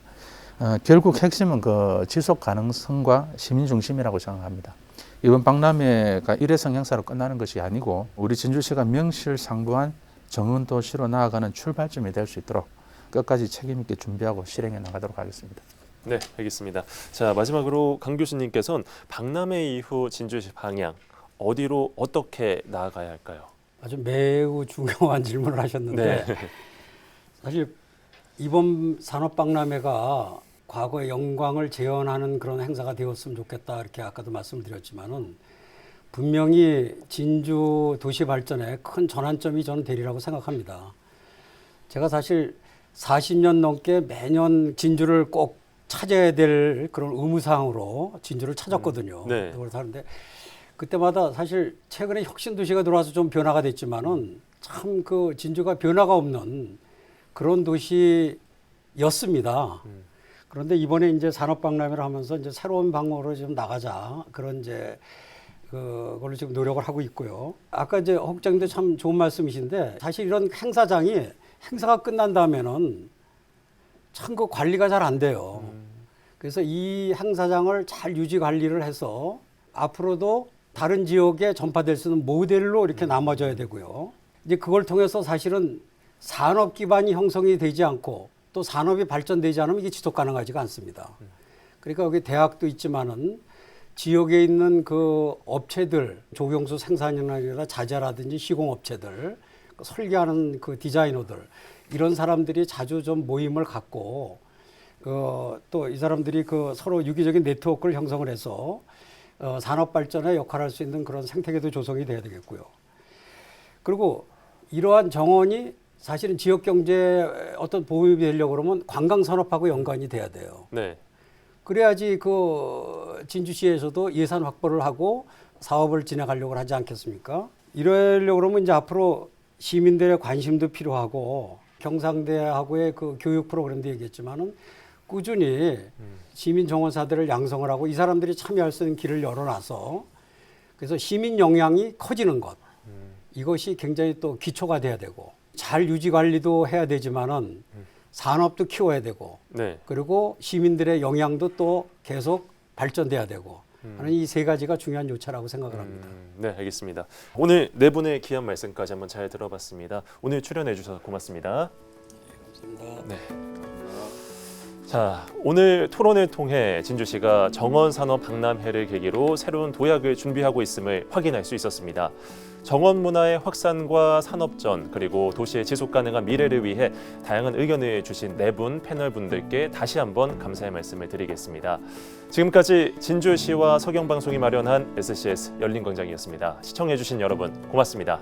[SPEAKER 5] 결국 핵심은 그 지속 가능성과 시민 중심이라고 생각합니다. 이번 박람회가 일회성 행사로 끝나는 것이 아니고 우리 진주시가 명실상부한 정원 도시로 나아가는 출발점이 될 수 있도록 끝까지 책임 있게 준비하고 실행해 나가도록 하겠습니다.
[SPEAKER 1] 네, 알겠습니다. 자, 마지막으로 강 교수님께서는 박람회 이후 진주시 방향 어디로 어떻게 나아가야 할까요?
[SPEAKER 2] 아주 매우 중요한 질문을 하셨는데
[SPEAKER 1] 네.
[SPEAKER 2] 사실 이번 산업박람회가 과거의 영광을 재현하는 그런 행사가 되었으면 좋겠다 이렇게 아까도 말씀을 드렸지만은 분명히 진주 도시 발전에 큰 전환점이 저는 되리라고 생각합니다. 제가 사실 40년 넘게 매년 진주를 꼭 찾아야 될 그런 의무사항으로 진주를 찾았거든요.
[SPEAKER 1] 네.
[SPEAKER 2] 그래서 하는데 그때마다 사실 최근에 혁신도시가 들어와서 좀 변화가 됐지만은 참 그 진주가 변화가 없는 그런 도시였습니다. 그런데 이번에 이제 산업박람회를 하면서 이제 새로운 방향으로 좀 나가자 그런 이제 그걸로 지금 노력을 하고 있고요. 아까 이제 혹장님도 참 좋은 말씀이신데 사실 이런 행사장이 행사가 끝난 다음에는 참 그 관리가 잘 안 돼요. 그래서 이 행사장을 잘 유지 관리를 해서 앞으로도 다른 지역에 전파될 수 있는 모델로 이렇게 남아줘야 되고요. 이제 그걸 통해서 사실은 산업 기반이 형성이 되지 않고 또 산업이 발전되지 않으면 이게 지속 가능하지가 않습니다. 그러니까 여기 대학도 있지만은 지역에 있는 그 업체들, 조경수 생산이나 자재라든지 시공업체들, 설계하는 그 디자이너들 이런 사람들이 자주 좀 모임을 갖고 또 이 사람들이 그 서로 유기적인 네트워크를 형성을 해서 산업 발전에 역할할 수 있는 그런 생태계도 조성이 돼야 되겠고요. 그리고 이러한 정원이 사실은 지역 경제에 어떤 보험이 되려고 그러면 관광 산업하고 연관이 돼야 돼요.
[SPEAKER 1] 네.
[SPEAKER 2] 그래야지 그 진주시에서도 예산 확보를 하고 사업을 진행하려고 하지 않겠습니까? 이러려고 그러면 이제 앞으로 시민들의 관심도 필요하고 경상대하고의 그 교육 프로그램도 얘기했지만은 꾸준히 시민 정원사들을 양성을 하고 이 사람들이 참여할 수 있는 길을 열어놔서 그래서 시민 역량이 커지는 것 이것이 굉장히 또 기초가 돼야 되고 잘 유지 관리도 해야 되지만은 산업도 키워야 되고
[SPEAKER 1] 네.
[SPEAKER 2] 그리고 시민들의 영향도 또 계속 발전돼야 되고 하는 이 세 가지가 중요한 요차라고 생각을 합니다.
[SPEAKER 1] 네, 알겠습니다. 오늘 네 분의 귀한 말씀까지 한번 잘 들어봤습니다. 오늘 출연해 주셔서 고맙습니다.
[SPEAKER 2] 감사합니다.
[SPEAKER 1] 네. 자, 오늘 토론을 통해 진주시가 정원산업박람회를 계기로 새로운 도약을 준비하고 있음을 확인할 수 있었습니다. 정원 문화의 확산과 산업전 그리고 도시의 지속 가능한 미래를 위해 다양한 의견을 주신 네 분 패널 분들께 다시 한번 감사의 말씀을 드리겠습니다. 지금까지 진주시와 서경방송이 마련한 SCS 열린광장이었습니다. 시청해 주신 여러분 고맙습니다.